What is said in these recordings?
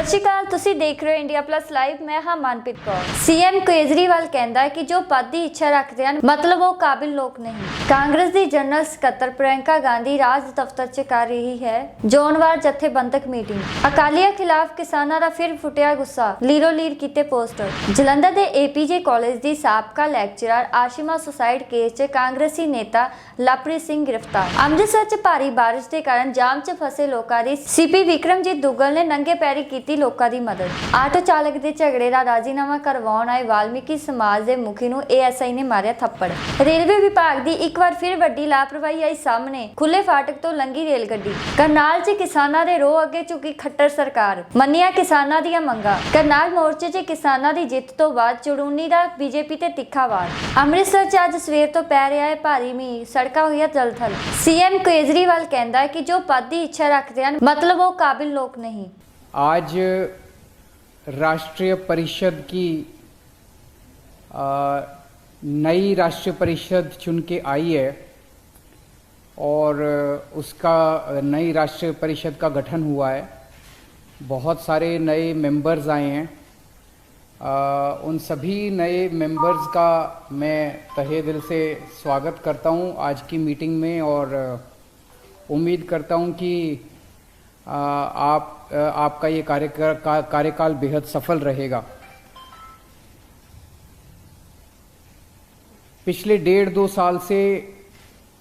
सत श्री अकाल, तुसी देख रहे हो इंडिया प्लस लाइव। मैं हाँ मनप्रीत कौर। सीएम केजरीवाल कहता है कि जो पद की इच्छा रखते हैं मतलब वो काबिल लोग नहीं। कांग्रेस की जनरल सकत्तर प्रियंका गांधी राज दफ्तर च कर रही है जोनवार जथेबंधक मीटिंग। अकालिया खिलाफ किसानों का फिर फुटिया गुस्सा, लीरो लीर किते पोस्टर। जलंधर के एपीजे कॉलेज की साबका लैक्चरर आशिमा सुसाइड केस च कांग्रेसी नेता लवप्रीत सिंह गिरफ्तार। अमृतसर च भारी बारिश के कारण जाम च फसे लोगों की सीपी विक्रमजीत दुग्गल ने नंगे पैरी की लोगों की मदद। आटो चालक के झगड़े का राजीनामा करवाउण आए वाल्मीकि समाज के मुखी नूं एएसआई ने मारिया थप्पड़। रेलवे विभाग की एक बार फिर वड्डी लापरवाही आई सामने। खुले फाटक तो लंघी रेलगड्डी। करनाल च किसानां दे रोह अगे चुकी खट्टर सरकार, मन्निया किसानां दीआं मंगां। करनाल मोर्चे च किसानां दी जिੱਤ तो बाद चुड़ूनी का बीजेपी ते तिखा वार। अमृतसर च अज सवेर तो पै रहा है भारी मींह, सड़कां होईआं जलथल। सीएम केजरीवाल कहता है कि जो पद की इच्छा रखते हैं मतलब वो काबिल लोग नहीं। आज राष्ट्रीय परिषद की नई राष्ट्रीय परिषद चुन के आई है और उसका नई राष्ट्रीय परिषद का गठन हुआ है। बहुत सारे नए मेंबर्स आए हैं। उन सभी नए मेंबर्स का मैं तहे दिल से स्वागत करता हूं आज की मीटिंग में और उम्मीद करता हूं कि आपका ये कार्यकाल बेहद सफल रहेगा। पिछले 1.5-2 साल से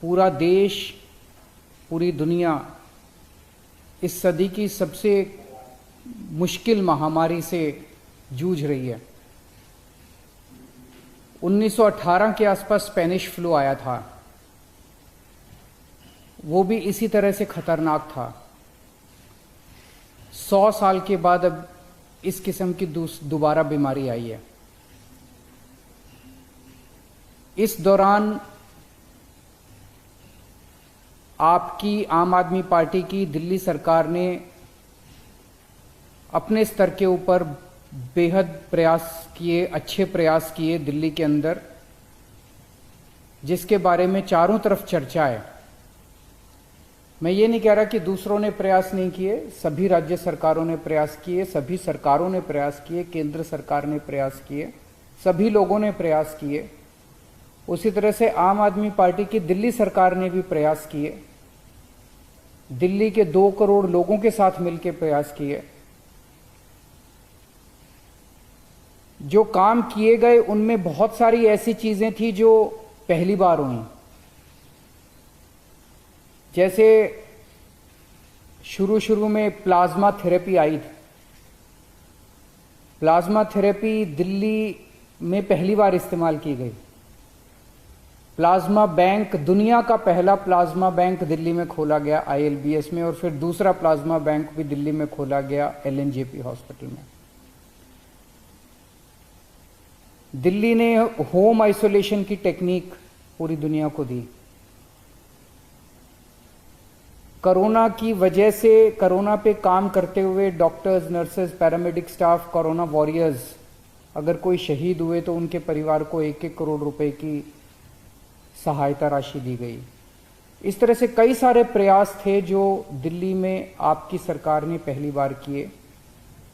पूरा देश, पूरी दुनिया इस सदी की सबसे मुश्किल महामारी से जूझ रही है। 1918 के आसपास स्पेनिश फ्लू आया था, वो भी इसी तरह से खतरनाक था। 100 साल के बाद अब इस किस्म की दोबारा बीमारी आई है। इस दौरान आपकी आम आदमी पार्टी की दिल्ली सरकार ने अपने स्तर के ऊपर बेहद प्रयास किए, अच्छे प्रयास किए दिल्ली के अंदर, जिसके बारे में चारों तरफ चर्चा है। मैं ये नहीं कह रहा कि दूसरों ने प्रयास नहीं किए, सभी राज्य सरकारों ने प्रयास किए, सभी सरकारों ने प्रयास किए, केंद्र सरकार ने प्रयास किए, सभी लोगों ने प्रयास किए। उसी तरह से आम आदमी पार्टी की दिल्ली सरकार ने भी प्रयास किए, दिल्ली के 2 करोड़ लोगों के साथ मिलकर प्रयास किए। जो काम किए गए उनमें बहुत सारी ऐसी चीजें थी जो पहली बार हुई। जैसे शुरू में प्लाज्मा थेरेपी आई थी। प्लाज्मा थेरेपी दिल्ली में पहली बार इस्तेमाल की गई। प्लाज्मा बैंक, दुनिया का पहला प्लाज्मा बैंक दिल्ली में खोला गया ILBS में, और फिर दूसरा प्लाज्मा बैंक भी दिल्ली में खोला गया LNJP हॉस्पिटल में। दिल्ली ने होम आइसोलेशन की टेक्निक पूरी दुनिया को दी। कोरोना की वजह से, कोरोना पे काम करते हुए doctors, nurses, paramedic staff, corona warriors, अगर कोई शहीद हुए तो उनके परिवार को 1-1 करोड़ रुपए की सहायता राशि दी गई। इस तरह से कई सारे प्रयास थे जो दिल्ली में आपकी सरकार ने पहली बार किए,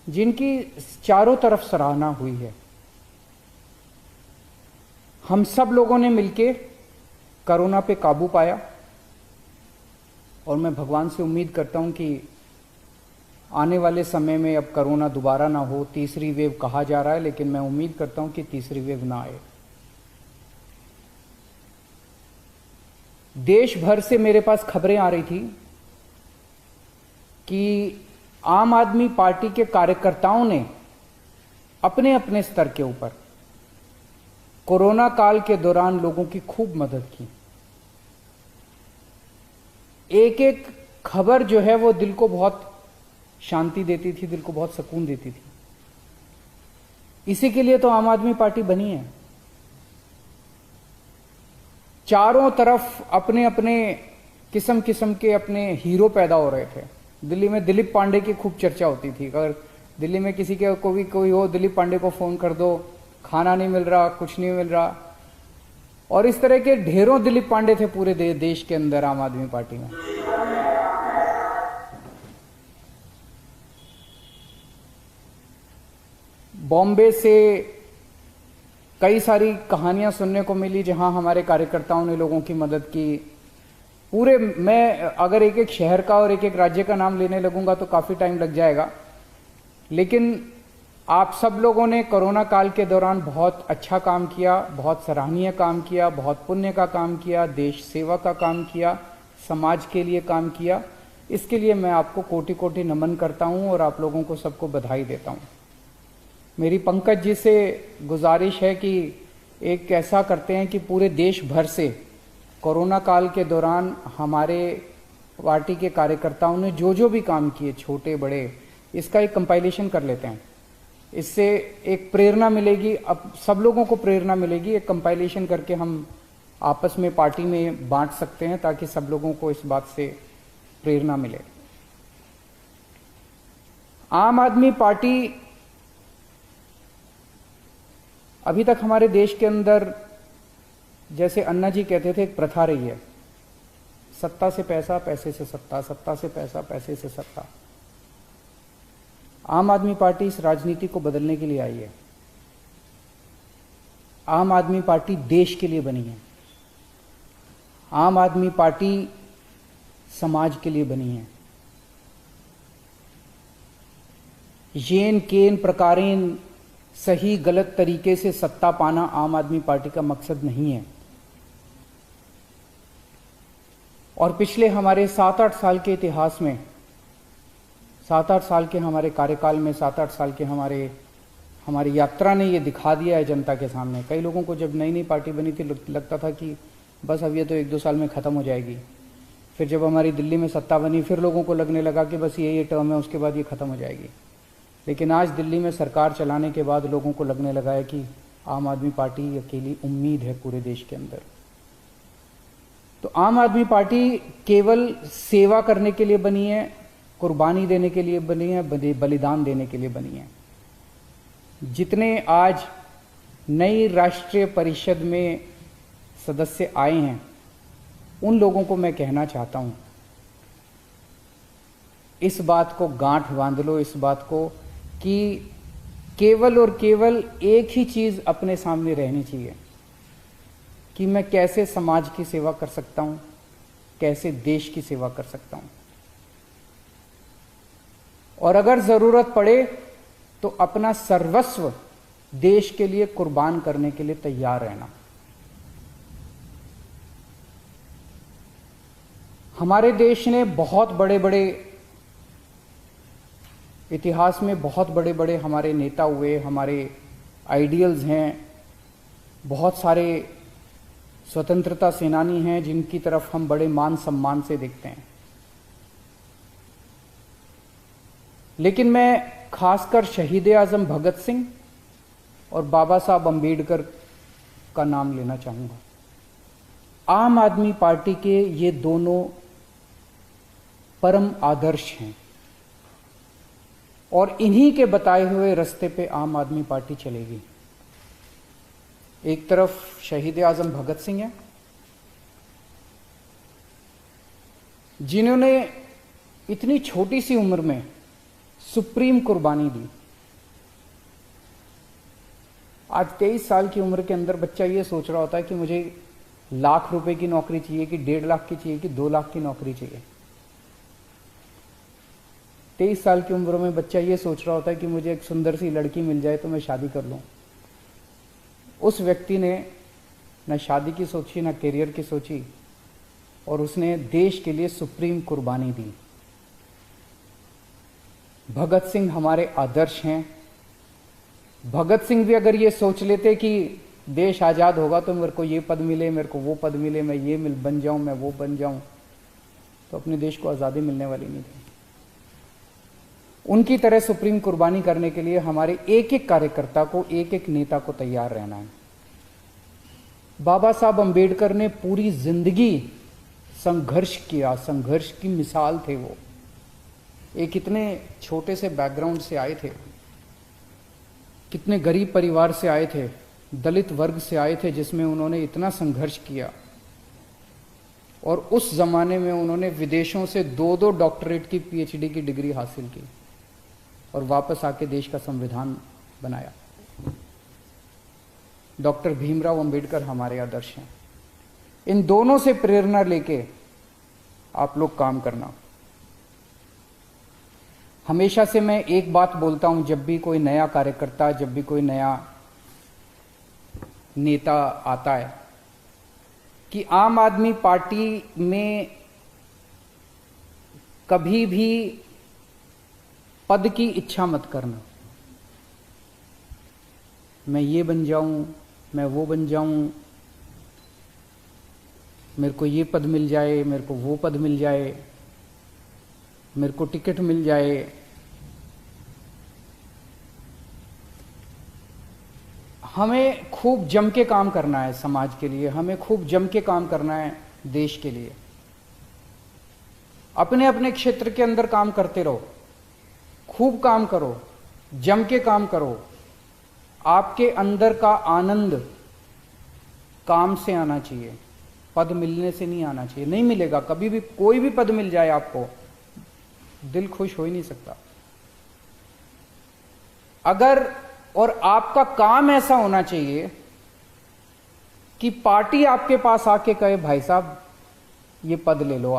जिनकी चारों तरफ सराहना हुई है। हम सब लोगों ने मिलकर कोरोना पे काबू पाया और मैं भगवान से उम्मीद करता हूं कि आने वाले समय में अब कोरोना दोबारा ना हो। तीसरी वेव कहा जा रहा है, लेकिन मैं उम्मीद करता हूं कि तीसरी वेव ना आए। देश भर से मेरे पास खबरें आ रही थी कि आम आदमी पार्टी के कार्यकर्ताओं ने अपने अपने स्तर के ऊपर कोरोना काल के दौरान लोगों की खूब मदद की। एक एक खबर जो है वो दिल को बहुत शांति देती थी, दिल को बहुत सुकून देती थी। इसी के लिए तो आम आदमी पार्टी बनी है। चारों तरफ अपने अपने किस्म किस्म के अपने हीरो पैदा हो रहे थे। दिल्ली में दिलीप पांडे की खूब चर्चा होती थी। अगर दिल्ली में किसी के कोई हो, दिलीप पांडे को फोन कर दो, खाना नहीं मिल रहा, कुछ नहीं मिल रहा। और इस तरह के ढेरों दिलीप पांडे थे पूरे देश के अंदर आम आदमी पार्टी में। बॉम्बे से कई सारी कहानियां सुनने को मिली जहां हमारे कार्यकर्ताओं ने लोगों की मदद की। पूरे मैं अगर एक एक शहर का और एक एक राज्य का नाम लेने लगूंगा तो काफ़ी टाइम लग जाएगा, लेकिन आप सब लोगों ने कोरोना काल के दौरान बहुत अच्छा काम किया, बहुत सराहनीय काम किया, बहुत पुण्य का काम किया, देश सेवा का काम किया, समाज के लिए काम किया। इसके लिए मैं आपको कोटि कोटि नमन करता हूं और आप लोगों को सबको बधाई देता हूं। मेरी पंकज जी से गुजारिश है कि एक ऐसा करते हैं कि पूरे देश भर से कोरोना काल के दौरान हमारे पार्टी के कार्यकर्ताओं ने जो जो भी काम किए, छोटे बड़े, इसका एक कंपाइलेशन कर लेते हैं। इससे एक प्रेरणा मिलेगी, अब सब लोगों को प्रेरणा मिलेगी। एक कंपाइलेशन करके हम आपस में पार्टी में बांट सकते हैं ताकि सब लोगों को इस बात से प्रेरणा मिले। आम आदमी पार्टी अभी तक हमारे देश के अंदर, जैसे अन्ना जी कहते थे, एक प्रथा रही है, सत्ता से पैसा, पैसे से सत्ता, सत्ता से पैसा, पैसे से सत्ता। आम आदमी पार्टी इस राजनीति को बदलने के लिए आई है। आम आदमी पार्टी देश के लिए बनी है। आम आदमी पार्टी समाज के लिए बनी है। येन केन प्रकारेन सही गलत तरीके से सत्ता पाना आम आदमी पार्टी का मकसद नहीं है। और पिछले हमारे 7-8 साल के इतिहास में, 7-8 साल के हमारे कार्यकाल में, 7-8 साल के हमारी यात्रा ने ये दिखा दिया है जनता के सामने। कई लोगों को जब नई नई पार्टी बनी थी लगता था कि बस अब ये तो 1-2 साल में ख़त्म हो जाएगी। फिर जब हमारी दिल्ली में सत्ता बनी फिर लोगों को लगने लगा कि बस ये टर्म है, उसके बाद ये ख़त्म हो जाएगी। लेकिन आज दिल्ली में सरकार चलाने के बाद लोगों को लगने लगा है कि आम आदमी पार्टी अकेली उम्मीद है पूरे देश के अंदर। तो आम आदमी पार्टी केवल सेवा करने के लिए बनी है, कुर्बानी देने के लिए बनी है, बलिदान देने के लिए बनी है। जितने आज नई राष्ट्रीय परिषद में सदस्य आए हैं उन लोगों को मैं कहना चाहता हूं, इस बात को गांठ बांध लो, इस बात को कि केवल और केवल एक ही चीज अपने सामने रहनी चाहिए कि मैं कैसे समाज की सेवा कर सकता हूं, कैसे देश की सेवा कर सकता हूं, और अगर जरूरत पड़े तो अपना सर्वस्व देश के लिए कुर्बान करने के लिए तैयार रहना। हमारे देश ने बहुत बड़े बड़े इतिहास में बहुत बड़े बड़े हमारे नेता हुए, हमारे आइडियल्स हैं, बहुत सारे स्वतंत्रता सेनानी हैं जिनकी तरफ हम बड़े मान सम्मान से देखते हैं। लेकिन मैं खासकर शहीद आजम भगत सिंह और बाबा साहब अम्बेडकर का नाम लेना चाहूंगा। आम आदमी पार्टी के ये दोनों परम आदर्श हैं और इन्हीं के बताए हुए रास्ते पे आम आदमी पार्टी चलेगी। एक तरफ शहीद आजम भगत सिंह हैं जिन्होंने इतनी छोटी सी उम्र में सुप्रीम कुर्बानी दी। आज 23 साल की उम्र के अंदर बच्चा ये सोच रहा होता है कि मुझे लाख रुपए की नौकरी चाहिए कि 1.5 लाख की चाहिए कि 2 लाख की नौकरी चाहिए। 23 साल की उम्र में बच्चा ये सोच रहा होता है कि मुझे एक सुंदर सी लड़की मिल जाए तो मैं शादी कर लूं। उस व्यक्ति ने न शादी की सोची, न करियर की सोची, और उसने देश के लिए सुप्रीम कुर्बानी दी। भगत सिंह हमारे आदर्श हैं। भगत सिंह भी अगर ये सोच लेते कि देश आज़ाद होगा तो मेरे को ये पद मिले, मेरे को वो पद मिले, मैं ये बन जाऊं, मैं वो बन जाऊं, तो अपने देश को आज़ादी मिलने वाली नहीं थी। उनकी तरह सुप्रीम कुर्बानी करने के लिए हमारे एक एक कार्यकर्ता को, एक एक नेता को तैयार रहना है। बाबा साहब अम्बेडकर ने पूरी जिंदगी संघर्ष किया, संघर्ष की मिसाल थे वो। एक इतने छोटे से बैकग्राउंड से आए थे, कितने गरीब परिवार से आए थे, दलित वर्ग से आए थे, जिसमें उन्होंने इतना संघर्ष किया और उस जमाने में उन्होंने विदेशों से 2-2 डॉक्टरेट की PhD की डिग्री हासिल की और वापस आके देश का संविधान बनाया। डॉक्टर भीमराव अंबेडकर हमारे आदर्श हैं। इन दोनों से प्रेरणा लेके आप लोग काम करना। हमेशा से मैं एक बात बोलता हूं, जब भी कोई नया कार्यकर्ता, जब भी कोई नया नेता आता है, कि आम आदमी पार्टी में कभी भी पद की इच्छा मत करना। मैं ये बन जाऊं, मैं वो बन जाऊं, मेरे को ये पद मिल जाए, मेरे को वो पद मिल जाए, मेरे को टिकट मिल जाए। हमें खूब जम के काम करना है समाज के लिए, हमें खूब जम के काम करना है देश के लिए। अपने अपने क्षेत्र के अंदर काम करते रहो, खूब काम करो, जम के काम करो। आपके अंदर का आनंद काम से आना चाहिए, पद मिलने से नहीं आना चाहिए। नहीं मिलेगा कभी भी, कोई भी पद मिल जाए आपको, दिल खुश हो ही नहीं सकता। अगर, और आपका काम ऐसा होना चाहिए कि पार्टी आपके पास आके कहे भाई साहब ये पद ले लो,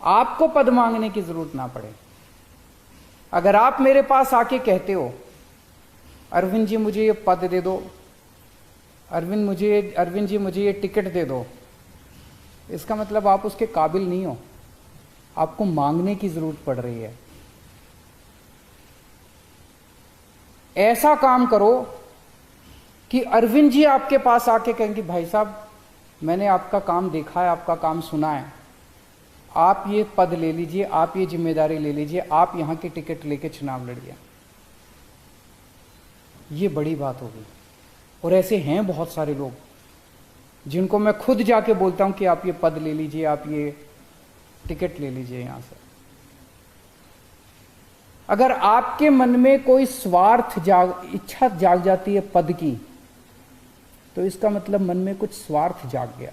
आपको पद मांगने की जरूरत ना पड़े। अगर आप मेरे पास आके कहते हो अरविंद जी मुझे ये पद दे दो, अरविंद जी मुझे ये टिकट दे दो, इसका मतलब आप उसके काबिल नहीं हो, आपको मांगने की जरूरत पड़ रही है। ऐसा काम करो कि अरविंद जी आपके पास आके कहेंगे भाई साहब मैंने आपका काम देखा है, आपका काम सुना है, आप ये पद ले लीजिए, आप ये जिम्मेदारी ले लीजिए, आप यहां की टिकट लेके चुनाव लड़िए। ये बड़ी बात होगी। और ऐसे हैं बहुत सारे लोग जिनको मैं खुद जाके बोलता हूं कि आप ये पद ले लीजिए, आप ये टिकट ले लीजिए यहां से। अगर आपके मन में कोई स्वार्थ इच्छा जाग जाती है पद की, तो इसका मतलब मन में कुछ स्वार्थ जाग गया।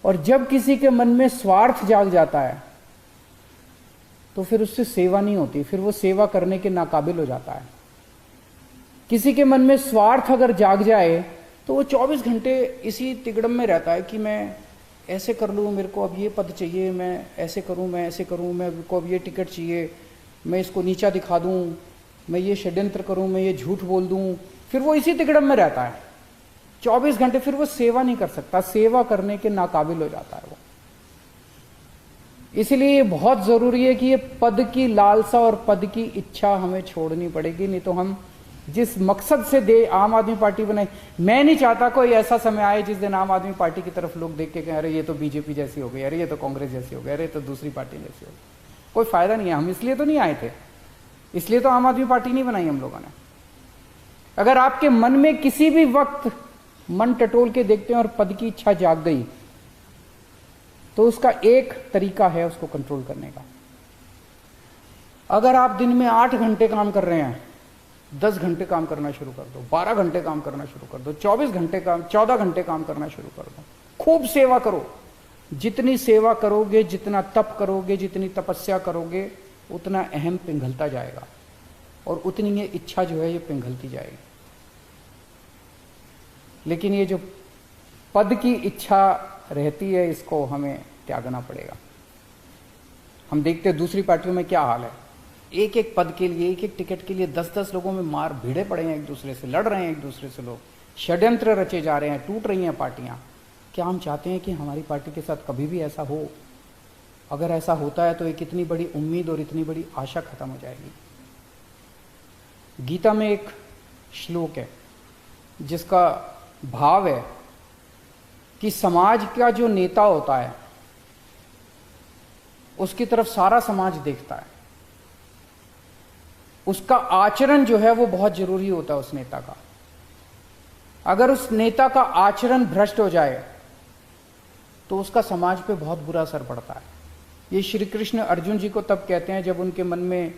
और जब किसी के मन में स्वार्थ जाग जाता है तो फिर उससे सेवा नहीं होती, फिर वो सेवा करने के नाकाबिल हो जाता है। किसी के मन में स्वार्थ अगर जाग जाए तो वो 24 घंटे इसी तिगड़म में रहता है कि मैं ऐसे कर लूँ, मेरे को अब ये पद चाहिए, मैं ऐसे करूँ, मैं ऐसे करूँ, मेरे को अब ये टिकट चाहिए, मैं इसको नीचा दिखा दूँ, मैं ये षड्यंत्र करूँ, मैं ये झूठ बोल दूँ। फिर वो इसी तिगड़म में रहता है 24 घंटे, फिर वो सेवा नहीं कर सकता, सेवा करने के नाकाबिल हो जाता है वो। इसलिए ये बहुत जरूरी है कि ये पद की लालसा और पद की इच्छा हमें छोड़नी पड़ेगी, नहीं तो हम जिस मकसद से आम आदमी पार्टी बनाई, मैं नहीं चाहता कोई ऐसा समय आए जिस दिन आम आदमी पार्टी की तरफ लोग देख के कहें अरे ये तो बीजेपी जैसी हो गई, अरे ये तो कांग्रेस जैसी हो गई, अरे तो दूसरी पार्टी जैसी हो गई। कोई फायदा नहीं है, हम इसलिए तो नहीं आए थे, इसलिए तो आम आदमी पार्टी नहीं बनाई हम लोगों ने। अगर आपके मन में किसी भी वक्त मन टटोल के देखते हैं और पद की इच्छा जाग गई, तो उसका एक तरीका है उसको कंट्रोल करने का। अगर आप दिन में 8 घंटे काम कर रहे हैं, 10 घंटे काम करना शुरू कर दो, 12 घंटे काम करना शुरू कर दो, 14 घंटे काम करना शुरू कर दो। खूब सेवा करो, जितनी सेवा करोगे, जितना तप करोगे, जितनी तपस्या करोगे, उतना अहम पिघलता जाएगा और उतनी ये इच्छा जो है ये पिघलती जाएगी। लेकिन ये जो पद की इच्छा रहती है, इसको हमें त्यागना पड़ेगा। हम देखते हैं दूसरी पार्टियों में क्या हाल है, एक एक पद के लिए, एक एक टिकट के लिए 10-10 लोगों में मार भिड़े पड़े हैं, एक दूसरे से लड़ रहे हैं, एक दूसरे से लोग षड्यंत्र रचे जा रहे हैं, टूट रही हैं पार्टियां। क्या हम चाहते हैं कि हमारी पार्टी के साथ कभी भी ऐसा हो? अगर ऐसा होता है तो एक इतनी बड़ी उम्मीद और इतनी बड़ी आशा खत्म हो जाएगी। गीता में एक श्लोक है जिसका भाव है कि समाज का जो नेता होता है उसकी तरफ सारा समाज देखता है, उसका आचरण जो है वो बहुत जरूरी होता है उस नेता का। अगर उस नेता का आचरण भ्रष्ट हो जाए तो उसका समाज पे बहुत बुरा असर पड़ता है। ये श्री कृष्ण अर्जुन जी को तब कहते हैं जब उनके मन में,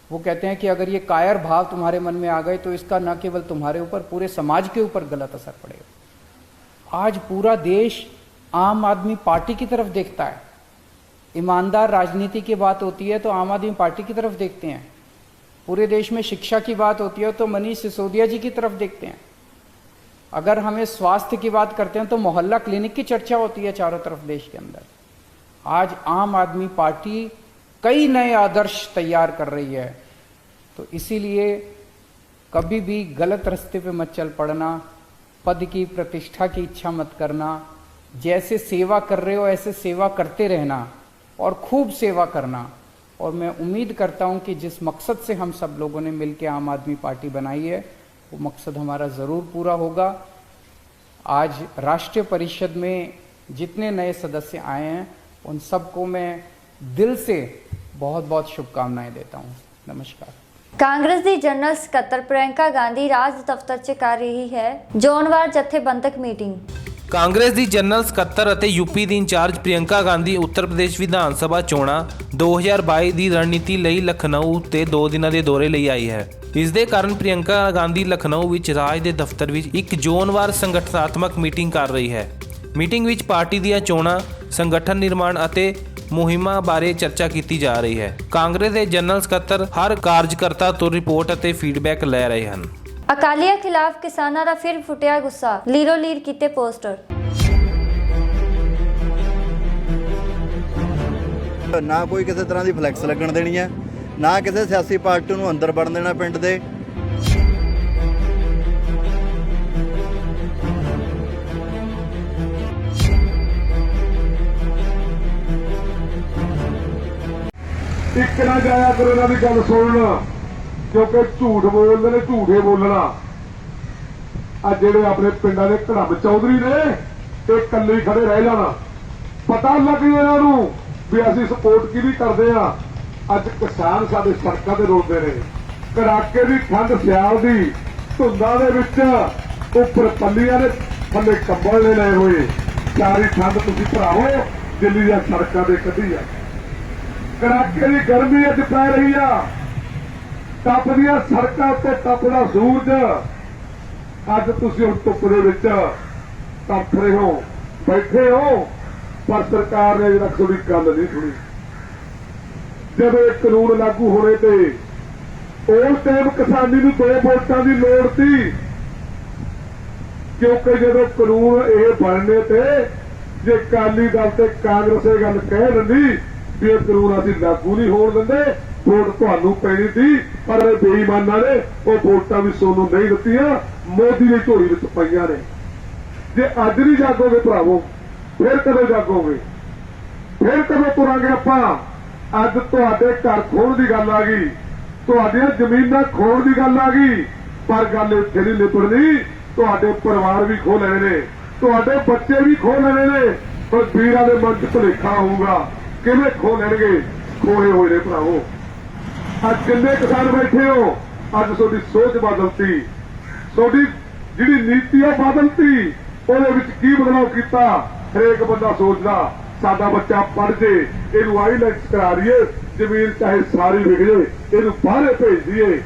वो कहते हैं कि अगर ये कायर भाव तुम्हारे मन में आ गए तो इसका न केवल तुम्हारे ऊपर, पूरे समाज के ऊपर गलत असर पड़ेगा। आज पूरा देश आम आदमी पार्टी की तरफ देखता है। ईमानदार राजनीति की बात होती है तो आम आदमी पार्टी की तरफ देखते हैं। पूरे देश में शिक्षा की बात होती है तो मनीष सिसोदिया जी की तरफ देखते हैं। अगर हमें स्वास्थ्य की बात करते हैं तो मोहल्ला क्लिनिक की चर्चा होती है चारों तरफ देश के अंदर। आज आम आदमी पार्टी कई नए आदर्श तैयार कर रही है, तो इसीलिए कभी भी गलत रास्ते पे मत चल पड़ना, पद की प्रतिष्ठा की इच्छा मत करना। जैसे सेवा कर रहे हो ऐसे सेवा करते रहना और खूब सेवा करना। और मैं उम्मीद करता हूं कि जिस मकसद से हम सब लोगों ने मिलकर आम आदमी पार्टी बनाई है वो मकसद हमारा ज़रूर पूरा होगा। आज राष्ट्रीय परिषद में जितने नए सदस्य आए हैं उन सबको मैं दिल से बहुत बहुत शुभकामनाएं देता हूं। नमस्कार। कांग्रेस ਦੀ ਜਨਰਲ ਸਕੱਤਰ ਪ੍ਰਿयंका ਗਾਂਧੀ ਰਾਜ ਦਫ਼ਤਰ 'ਚ ਕਰ ਰਹੀ ਹੈ ਜ਼ੋਨਵਾਰ ਜਥੇਬੰਦਕ ਮੀਟਿੰਗ। ਕਾਂਗਰਸ ਦੀ ਜਨਰਲ ਸਕੱਤਰ ਅਤੇ ਯੂਪੀ ਦੀ ਇੰਚਾਰਜ ਪ੍ਰਿयंका ਗਾਂਧੀ ਉੱਤਰ ਪ੍ਰਦੇਸ਼ ਵਿਧਾਨ ਸਭਾ ਚੋਣਾਂ 2022 ਦੀ ਰਣਨੀਤੀ ਲਈ ਲਖਨਊ ਤੇ 2 ਦਿਨਾਂ ਦੇ ਦੌਰੇ ਲਈ ਆਈ ਹੈ। ਇਸ ਦੇ ਕਾਰਨ ਪ੍ਰਿयंका ਗਾਂਧੀ ਲਖਨਊ ਵਿੱਚ ਰਾਜ ਦੇ ਦਫ਼ਤਰ ਵਿੱਚ ਇੱਕ ਜ਼ੋਨਵਾਰ ਸੰਗਠਨਾਤਮਕ ਮੀਟਿੰਗ ਕਰ ਰਹੀ ਹੈ। ਮੀਟਿੰਗ ਵਿੱਚ ਪਾਰਟੀ ਦੀਆਂ ਚੋਣਾਂ, ਸੰਗਠਨ ਨਿਰਮਾਣ ਅਤੇ ਮੁਹਿੰਮਾਂ ਬਾਰੇ ਚਰਚਾ ਕੀਤੀ ਜਾ ਰਹੀ ਹੈ। ਕਾਂਗਰਸ ਦੇ ਜਨਰਲ ਸਕੱਤਰ ਹਰ ਕਾਰਜਕਰਤਾ ਤੋਂ ਰਿਪੋਰਟ ਅਤੇ ਫੀਡਬੈਕ ਲੈ ਰਹੇ ਹਨ। ਅਕਾਲੀਆਂ ਖਿਲਾਫ ਕਿਸਾਨਾਂ ਦਾ ਫਿਰ ਫੁੱਟਿਆ ਗੁੱਸਾ, ਲੀਰੋ ਲੀਰ ਕੀਤੇ ਪੋਸਟਰ। ਨਾ ਕੋਈ ਕਿਸੇ ਤਰ੍ਹਾਂ ਦੀ ਫਲੈਕਸ ਲੱਗਣ ਦੇਣੀ ਹੈ, ਨਾ ਕਿਸੇ ਸਿਆਸੀ ਪਾਰਟੀ ਨੂੰ ਅੰਦਰ ਵੜਨ ਦੇਣਾ ਪਿੰਡ ਦੇ। ਇੱਕ ਨਾ ਜਾਇਆ ਕਰੋ ਇਹਨਾਂ ਦੀ ਗੱਲ ਸੁਣਨਾ, ਕਿਉਂਕਿ ਝੂਠ ਬੋਲਦੇ ਨੇ, ਝੂਠੇ ਬੋਲਣਾ। ਆ ਜਿਹੜੇ ਆਪਣੇ ਪਿੰਡਾਂ ਦੇ ਘੜਮ ਚੌਧਰੀ ਨੇ ਇਹ ਇਕੱਲੇ ਖੜੇ ਰਹਿ ਜਾਣਾ। ਪਤਾ ਲੱਗ ਜੇ ਇਹਨਾਂ ਨੂੰ ਵੀ ਅਸੀਂ ਸਪੋਰਟ ਕਿਹਦੀ ਕਰਦੇ ਆ। ਅੱਜ ਕਿਸਾਨ ਸਾਡੇ ਸੜਕਾਂ ਤੇ ਰੋਲਦੇ ਨੇ, ਕੜਾਕੇ ਦੀ ਠੰਡ ਸਿਆਲ ਦੀ ਧੁੰਦਾਂ ਦੇ ਵਿੱਚ ਉੱਪਰ ਪੱਲੀਆਂ ਨੇ ਥੱਲੇ ਕੰਬਲ ਨੇ ਲਏ ਹੋਏ। ਸਾਰੀ ਠੰਡ ਤੁਸੀਂ ਭਰਾਵੋ ਦਿੱਲੀ ਦੀਆਂ ਸੜਕਾਂ ਤੇ ਕੱਢੀ ਆ। ਕੜਾਕੇ ਦੀ ਗਰਮੀ ਅੱਜ ਪੈ ਰਹੀ ਆ, ਤਪਦੀਆਂ ਸੜਕਾਂ ਉੱਤੇ ਤਪਦਾ ਸੂਰਜ। ਅੱਜ ਤੁਸੀਂ ਹੁਣ ਧੁੱਪ ਦੇ ਵਿੱਚ ਤਪ ਰਹੇ ਹੋ, ਬੈਠੇ ਹੋ, ਪਰ ਸਰਕਾਰ ਨੇ ਅਜੇ ਤੱਕ ਤੁਹਾਡੀ ਗੱਲ ਨਹੀਂ ਸੁਣੀ। ਜਦੋਂ ਇਹ ਕਾਨੂੰਨ ਲਾਗੂ ਹੋਣੇ ਤੇ ਉਸ ਟਾਈਮ ਕਿਸਾਨੀ ਨੂੰ 2 ਵੋਟਾਂ ਦੀ ਲੋੜ ਸੀ, ਕਿਉਂਕਿ ਜਦੋਂ ਕਾਨੂੰਨ ਇਹ ਬਣਨੇ ਤੇ ਜੇ ਅਕਾਲੀ ਦਲ ਤੇ ਕਾਂਗਰਸ ਇਹ ਗੱਲ ਕਹਿ ਦਿੰਦੀ ਵੀ ਇਹ ਕਾਨੂੰਨ ਅਸੀਂ ਲਾਗੂ ਨਹੀਂ ਹੋਣ ਦਿੰਦੇ, ਵੋਟ ਤੁਹਾਨੂੰ ਪੈਣੀ ਸੀ। ਪਰ ਇਹ ਬੇਈਮਾਨਾਂ ਨੇ ਉਹ ਵੋਟਾਂ ਵੀ ਸੋਨੂੰ ਨਹੀਂ ਦਿੱਤੀਆਂ, ਮੋਦੀ ਦੀ ਝੋਲੀ ਵਿੱਚ ਪਈਆਂ ਨੇ। ਜੇ ਅੱਜ ਨਹੀਂ ਜਾਗੋਗੇ ਭਰਾਵੋ, ਫਿਰ ਕਦੋਂ ਜਾਗੋਗੇ? ਫਿਰ ਕਦੋਂ ਤੁਰਾਂਗੇ ਆਪਾਂ? ਅੱਜ ਤੁਹਾਡੇ ਘਰ ਖੋਣ ਦੀ ਗੱਲ ਆ ਗਈ, ਤੁਹਾਡੀਆਂ ਜ਼ਮੀਨਾਂ ਖੋਣ ਦੀ ਗੱਲ ਆ ਗਈ, ਪਰ ਗੱਲ ਇੱਥੇ ਨਹੀਂ ਨਿਬੜਨੀ। ਤੁਹਾਡੇ ਪਰਿਵਾਰ ਵੀ ਖੋਹ ਲੈਣੇ ਨੇ, ਤੁਹਾਡੇ ਬੱਚੇ ਵੀ ਖੋਹ ਲੈਣੇ ਨੇ। ਪਰ ਵੀਰਾਂ ਦੇ ਮਨ 'ਚ ਭੁਲੇਖਾ ਹੋਊਗਾ, ਕਿਵੇਂ ਖੋਹ ਲੈਣਗੇ? ਖੋਏ ਹੋਏ ਨੇ ਭਰਾਵੋ। ਅੱਜ ਕਿੰਨੇ ਕਿਸਾਨ ਬੈਠੇ ਹੋ, ਅੱਜ ਤੁਹਾਡੀ ਸੋਚ ਬਦਲਤੀ, ਤੁਹਾਡੀ ਜਿਹੜੀ ਨੀਤੀ ਆ ਬਦਲਤੀ। ਉਹਦੇ ਵਿੱਚ ਕੀ ਬਦਲਾਅ ਕੀਤਾ? ਹਰੇਕ ਬੰਦਾ ਸੋਚਦਾ ਸਾਡਾ ਬੱਚਾ ਪੜ੍ਹ ਜੇ, ਇਹਨੂੰ ਆਈਲੈਟਸ ਕਰਾ ਦਈਏ, ਜ਼ਮੀਨ ਚਾਹੇ ਸਾਰੀ ਵਿਕ ਜੇ, ਇਹਨੂੰ ਬਾਹਰੇ ਭੇਜ ਦਈਏ।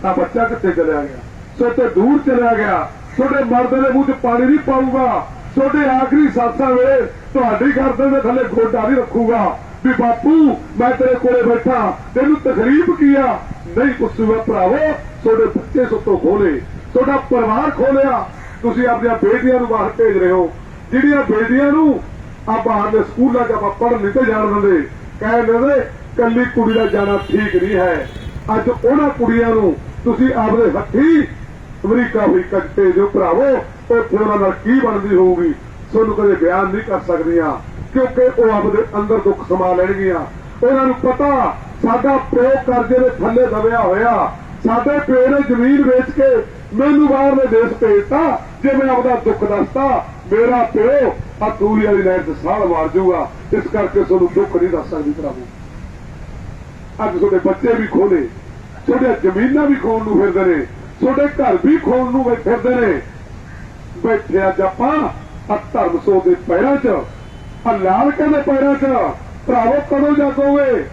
ਤਾਂ ਬੱਚਾ ਕਿੱਥੇ ਚਲਿਆ ਗਿਆ? ਸੋਤੇ ਦੂਰ ਚਲਿਆ ਗਿਆ। ਤੁਹਾਡੇ ਮਰਦ ਦੇ ਮੂੰਹ 'ਚ ਪਾਣੀ ਨਹੀਂ ਪਾਊਗਾ। ਤੁਹਾਡੇ ਆਖਰੀ ਸਾਸਾਂ ਵੇਲੇ ਤੁਹਾਡੀ ਗਰਦਨ ਦੇ ਥੱਲੇ ਗੋਡਾ ਨਹੀਂ ਰੱਖੂਗਾ ਵੀ ਬਾਪੂ ਮੈਂ ਤੇਰੇ ਕੋਲੇ ਬੈਠਾ, ਤੈਨੂੰ ਤਕਲੀਫ ਕੀ ਆ? ਨਹੀਂ ਪੁੱਛੂਗਾ ਭਰਾਵੋ। ਤੁਹਾਡੇ ਬੱਚੇ ਸੁੱਤੋਂ ਖੋਲੇ, ਤੁਹਾਡਾ ਪਰਿਵਾਰ ਖੋਲਿਆ। ਤੁਸੀਂ ਆਪਣੀਆਂ ਬੇਟੀਆਂ ਨੂੰ ਬਾਹਰ ਭੇਜ ਰਹੇ ਹੋ, ਜਿਹੜੀਆਂ ਬੇਟੀਆਂ ਨੂੰ ਆ ਬਾਹਰ ਦੇ ਸਕੂਲਾਂ 'ਚ ਆਪਾਂ ਪੜ੍ਹਨ ਨਹੀਂ ਤੇ ਜਾਣ ਦਿੰਦੇ। ਕਹਿ ਦਿੰਦੇ ਕੱਲੀ ਕੁੜੀ ਦਾ ਜਾਣਾ ਠੀਕ ਨਹੀਂ ਹੈ। ਅੱਜ ਉਹਨਾਂ ਕੁੜੀਆਂ ਨੂੰ ਤੁਸੀਂ ਆਪਦੇ ਹੱਥੀਂ ਅਮਰੀਕਾ ਅਫਰੀਕਾ 'ਚ ਭੇਜੋ ਭਰਾਵੋ। ਉੱਥੇ ਉਹਨਾਂ ਨਾਲ ਕੀ ਬਣਦੀ ਹੋਊਗੀ ਤੁਹਾਨੂੰ ਕਦੇ ਬਿਆਨ ਨਹੀਂ ਕਰ ਸਕਦੀਆਂ, ਕਿਉਂਕਿ ਉਹ ਆਪਦੇ ਅੰਦਰ ਦੁੱਖ ਸਮਾ ਲੈਣਗੀਆਂ। ਉਹਨਾਂ ਨੂੰ ਪਤਾ ਸਾਡਾ ਪਿਓ ਕਰਜ਼ੇ ਦੇ ਥੱਲੇ ਦਬਿਆ ਹੋਇਆ, ਸਾਡੇ ਪਿਓ ਨੇ ਜ਼ਮੀਨ ਵੇਚ ਕੇ ਮੈਨੂੰ ਬਾਹਰਲੇ ਦੇਸ਼ ਭੇਜਤਾ। ਜੇ ਮੈਂ ਆਪਦਾ ਦੁੱਖ ਦੱਸਤਾ ਮੇਰਾ ਪਿਓ ਆ ਤੂੜੀ ਵਾਲੀ ਲਾਈਨ 'ਚ ਸਾਲ ਮਾਰ ਜਾਊਗਾ। ਇਸ ਕਰਕੇ ਤੁਹਾਨੂੰ ਦੁੱਖ ਨਹੀਂ ਦੱਸ ਸਕਦੀ ਭਰਾਵੋ। ਅੱਜ ਤੁਹਾਡੇ ਬੱਚੇ ਵੀ ਖੋਲੇ, ਤੁਹਾਡੀਆਂ ਜ਼ਮੀਨਾਂ ਵੀ ਖੋਣ ਨੂੰ ਫਿਰਦੇ ਨੇ, ਤੁਹਾਡੇ ਘਰ ਵੀ ਖੋਣ ਨੂੰ ਫਿਰਦੇ ਨੇ। ਬੈਠੇ ਅੱਜ ਆਪਾਂ ਆ ਧਰਮਸੋ ਦੇ ਪੈਰਾਂ 'ਚ, ਆ ਲਾਲਕੇ ਦੇ ਪੈਰਾਂ 'ਚ। ਭਰਾਵੋ ਕਦੋਂ ਜਾਗੋਗੇ?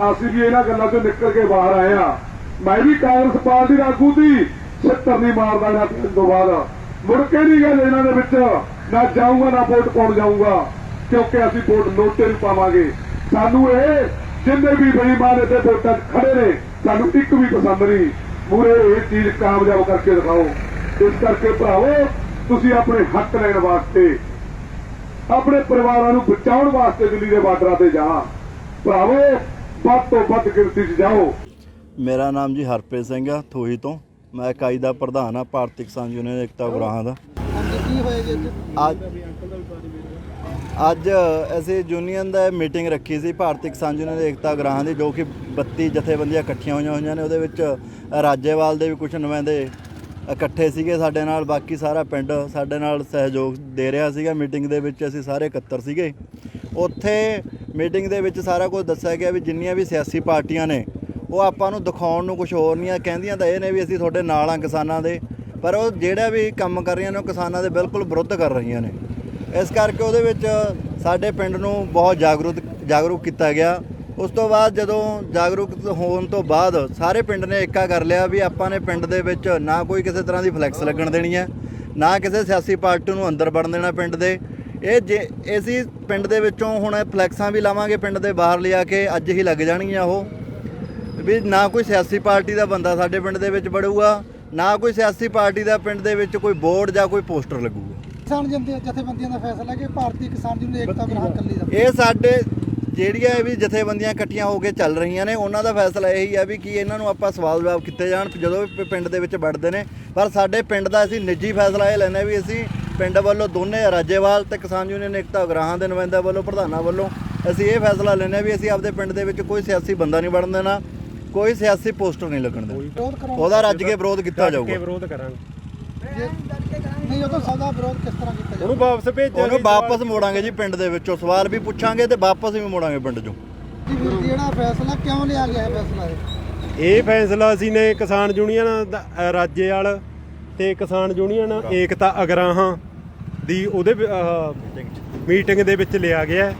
ਅਸੀਂ ਵੀ ਇਹਨਾਂ ਗੱਲਾਂ 'ਚੋਂ ਨਿਕਲ ਕੇ ਬਾਹਰ ਆਏ ਆ। ਮੈਂ ਵੀ ਕਾਂਗਰਸ ਪਾਰਟੀ ਦਾ ਆਗੂ ਸੀ, 70 ਨਹੀਂ ਮਾਰਦਾ ਨਾ ਤੋਂ ਬਾਅਦ ਮੁੜ ਕੇ ਨਹੀਂ ਗਏ ਇਹਨਾਂ ਦੇ ਵਿੱਚ। ਨਾ ਜਾਊਂਗਾ ਨਾ ਵੋਟ ਪਾਉਣ ਜਾਊਂਗਾ, ਕਿਉਂਕਿ ਅਸੀਂ ਵੋਟ ਨੋਟੇ ਨੂੰ ਪਾਵਾਂਗੇ। ਸਾਨੂੰ ਇਹ ਜਿੰਨੇ ਵੀ ਬੇਈਮਾਨ ਇੱਥੇ ਵੋਟਾਂ 'ਚ ਖੜੇ ਨੇ ਸਾਨੂੰ ਇੱਕ ਵੀ ਪਸੰਦ ਨਹੀਂ। ਮੂਰੇ ਇਹ ਚੀਜ਼ ਕਾਮਯਾਬ ਕਰਕੇ ਦਿਖਾਓ। ਇਸ ਕਰਕੇ ਭਰਾਵੋ, ਤੁਸੀਂ ਆਪਣੇ ਹੱਕ ਲੈਣ ਵਾਸਤੇ, ਆਪਣੇ ਪਰਿਵਾਰਾਂ ਨੂੰ ਬਚਾਉਣ ਵਾਸਤੇ ਦਿੱਲੀ ਦੇ ਬਾਰਡਰਾਂ ਤੇ ਜਾ ਭਰਾਵੋ, ਵੱਧ ਤੋਂ ਵੱਧ ਗਿਣਤੀ 'ਚ ਜਾਓ। ਮੇਰਾ ਨਾਮ ਜੀ ਹਰਪ੍ਰੀਤ ਸਿੰਘ ਆ, ਥੋਹੀ ਤੋਂ। ਮੈਂ ਇਕਾਈ ਦਾ ਪ੍ਰਧਾਨ ਆ ਭਾਰਤੀ ਕਿਸਾਨ ਯੂਨੀਅਨ ਏਕਤਾ ਉਗਰਾਹਾਂ ਦਾ। ਅੱਜ ਅਸੀਂ ਯੂਨੀਅਨ ਦਾ ਮੀਟਿੰਗ ਰੱਖੀ ਸੀ ਭਾਰਤੀ ਕਿਸਾਨ ਯੂਨੀਅਨ ਏਕਤਾ ਉਗਰਾਹਾਂ ਦੀ, ਜੋ ਕਿ 32 ਜਥੇਬੰਦੀਆਂ ਇਕੱਠੀਆਂ ਹੋਈਆਂ ਨੇ। ਉਹਦੇ ਵਿੱਚ ਰਾਜੇਵਾਲ ਦੇ ਵੀ ਕੁਝ ਨੁਮਾਇੰਦੇ ਇਕੱਠੇ ਸੀਗੇ ਸਾਡੇ ਨਾਲ, ਬਾਕੀ ਸਾਰਾ ਪਿੰਡ ਸਾਡੇ ਨਾਲ ਸਹਿਯੋਗ ਦੇ ਰਿਹਾ ਸੀਗਾ। ਮੀਟਿੰਗ ਦੇ ਵਿੱਚ ਅਸੀਂ ਸਾਰੇ ਇਕੱਤਰ ਸੀਗੇ। ਉੱਥੇ ਮੀਟਿੰਗ ਦੇ ਵਿੱਚ ਸਾਰਾ ਕੁਝ ਦੱਸਿਆ ਗਿਆ ਵੀ ਜਿੰਨੀਆਂ ਵੀ ਸਿਆਸੀ ਪਾਰਟੀਆਂ ਨੇ ਉਹ ਆਪਾਂ ਨੂੰ ਦਿਖਾਉਣ ਨੂੰ ਕੁਝ ਹੋਰ ਨਹੀਂ ਆ, ਕਹਿੰਦੀਆਂ ਤਾਂ ਇਹ ਨੇ ਵੀ ਅਸੀਂ ਤੁਹਾਡੇ ਨਾਲ ਆ ਕਿਸਾਨਾਂ ਦੇ, ਪਰ ਉਹ ਜਿਹੜਾ ਵੀ ਕੰਮ ਕਰ ਰਹੀਆਂ ਨੇ ਉਹ ਕਿਸਾਨਾਂ ਦੇ ਬਿਲਕੁਲ ਵਿਰੁੱਧ ਕਰ ਰਹੀਆਂ ਨੇ। ਇਸ ਕਰਕੇ ਉਹਦੇ ਵਿੱਚ ਸਾਡੇ ਪਿੰਡ ਨੂੰ ਬਹੁਤ ਜਾਗਰੂਕ ਕੀਤਾ ਗਿਆ। ਉਸ ਤੋਂ ਬਾਅਦ ਜਦੋਂ ਜਾਗਰੂਕ ਹੋਣ ਤੋਂ ਬਾਅਦ ਸਾਰੇ ਪਿੰਡ ਨੇ ਏਕਾ ਕਰ ਲਿਆ ਵੀ ਆਪਾਂ ਨੇ ਪਿੰਡ ਦੇ ਵਿੱਚ ਨਾ ਕੋਈ ਕਿਸੇ ਤਰ੍ਹਾਂ ਦੀ ਫਲੈਕਸ ਲੱਗਣ ਦੇਣੀ ਹੈ, ਨਾ ਕਿਸੇ ਸਿਆਸੀ ਪਾਰਟੀ ਨੂੰ ਅੰਦਰ ਵੜਨ ਦੇਣਾ ਪਿੰਡ ਦੇ। ਅਸੀਂ ਪਿੰਡ ਦੇ ਵਿੱਚੋਂ ਹੁਣ ਫਲੈਕਸਾਂ ਵੀ ਲਾਵਾਂਗੇ, ਪਿੰਡ ਦੇ ਬਾਹਰ ਲਿਆ ਕੇ ਅੱਜ ਹੀ ਲੱਗ ਜਾਣਗੀਆਂ ਉਹ, ਵੀ ਨਾ ਕੋਈ ਸਿਆਸੀ ਪਾਰਟੀ ਦਾ ਬੰਦਾ ਸਾਡੇ ਪਿੰਡ ਦੇ ਵਿੱਚ ਵੜੂਗਾ, ਨਾ ਕੋਈ ਸਿਆਸੀ ਪਾਰਟੀ ਦਾ ਪਿੰਡ ਦੇ ਵਿੱਚ ਕੋਈ ਬੋਰਡ ਜਾਂ ਕੋਈ ਪੋਸਟਰ ਲੱਗੂਗਾ। ਕਿਸਾਨ ਜਥੇਬੰਦੀਆਂ ਦਾ ਫੈਸਲਾ ਕਿ ਭਾਰਤੀ ਕਿਸਾਨ ਯੂਨੀਅਨ ਏਕਤਾ ਉਗਰਾਹਾਂ ਇਕੱਲੀ ਦਾ, ਇਹ ਸਾਡੇ ਜਿਹੜੀਆਂ ਵੀ ਜਥੇਬੰਦੀਆਂ ਇਕੱਠੀਆਂ ਹੋ ਕੇ ਚੱਲ ਰਹੀਆਂ ਨੇ ਉਹਨਾਂ ਦਾ ਫੈਸਲਾ ਇਹੀ ਆ ਵੀ ਕਿ ਇਹਨਾਂ ਨੂੰ ਆਪਾਂ ਸਵਾਲ ਜਵਾਬ ਕੀਤੇ ਜਾਣ ਜਦੋਂ ਵੀ ਪਿੰਡ ਦੇ ਵਿੱਚ ਵੜਦੇ ਨੇ। ਪਰ ਸਾਡੇ ਪਿੰਡ ਦਾ ਅਸੀਂ ਨਿੱਜੀ ਫੈਸਲਾ ਇਹ ਲੈਂਦੇ ਵੀ ਅਸੀਂ ਪਿੰਡ ਵੱਲੋਂ ਦੋਨੇ ਰਾਜੇਵਾਲ ਤੇ ਕਿਸਾਨ ਯੂਨੀਅਨ ਏਕਤਾ ਉਗਰਾਹਾਂ ਦੇ ਨੁਮਾਇੰਦਿਆਂ ਵੱਲੋਂ, ਪ੍ਰਧਾਨਾਂ ਵੱਲੋਂ ਅਸੀਂ ਇਹ ਫੈਸਲਾ ਲੈਂਦੇ ਵੀ ਅਸੀਂ ਆਪਦੇ ਪਿੰਡ ਦੇ ਵਿੱਚ ਕੋਈ ਸਿਆਸੀ ਬੰਦਾ ਨਹੀਂ ਵੜਨ ਦੇਣਾ, ਕੋਈ ਸਿਆਸੀ ਪੋਸਟਰ ਨਹੀਂ ਲੱਗਣ ਦੇਣਾ। ਉਹਦਾ ਰੱਜ ਕੇ ਵਿਰੋਧ ਕੀਤਾ ਜਾਊਗਾ। ਵਿਰੋਧ ਕਰਾਂਗੇ। ਨਹੀਂ ਉਹ ਤਾਂ ਸਦਾ ਵਿਰੋਧ ਕਿਸ ਤਰ੍ਹਾਂ ਕੀਤਾ ਜਾਵੇ? ਉਹਨੂੰ ਵਾਪਸ ਭੇਜਾਂਗੇ, ਉਹਨੂੰ ਵਾਪਸ ਮੋੜਾਂਗੇ ਜੀ, ਪਿੰਡ ਦੇ ਵਿੱਚੋਂ ਸਵਾਲ ਵੀ ਪੁੱਛਾਂਗੇ ਤੇ ਵਾਪਸ ਵੀ ਮੋੜਾਂਗੇ ਪਿੰਡ 'ਚੋਂ। ਜੀ ਵੀਰ ਜੀ, ਜਿਹੜਾ ਫੈਸਲਾ ਕਿਉਂ ਲਿਆ ਗਿਆ ਹੈ ਫੈਸਲਾ ਇਹ ਫੈਸਲਾ ਅਸੀਂ ਨੇ ਕਿਸਾਨ ਯੂਨੀਅਨ ਰਾਜੇਵਾਲ ਤੇ ਕਿਸਾਨ ਯੂਨੀਅਨ ਏਕਤਾ ਉਗਰਾਹਾਂ ਦੀ ਉਹਦੇ ਮੀਟਿੰਗ ਦੇ ਵਿੱਚ ਲਿਆ ਗਿਆ।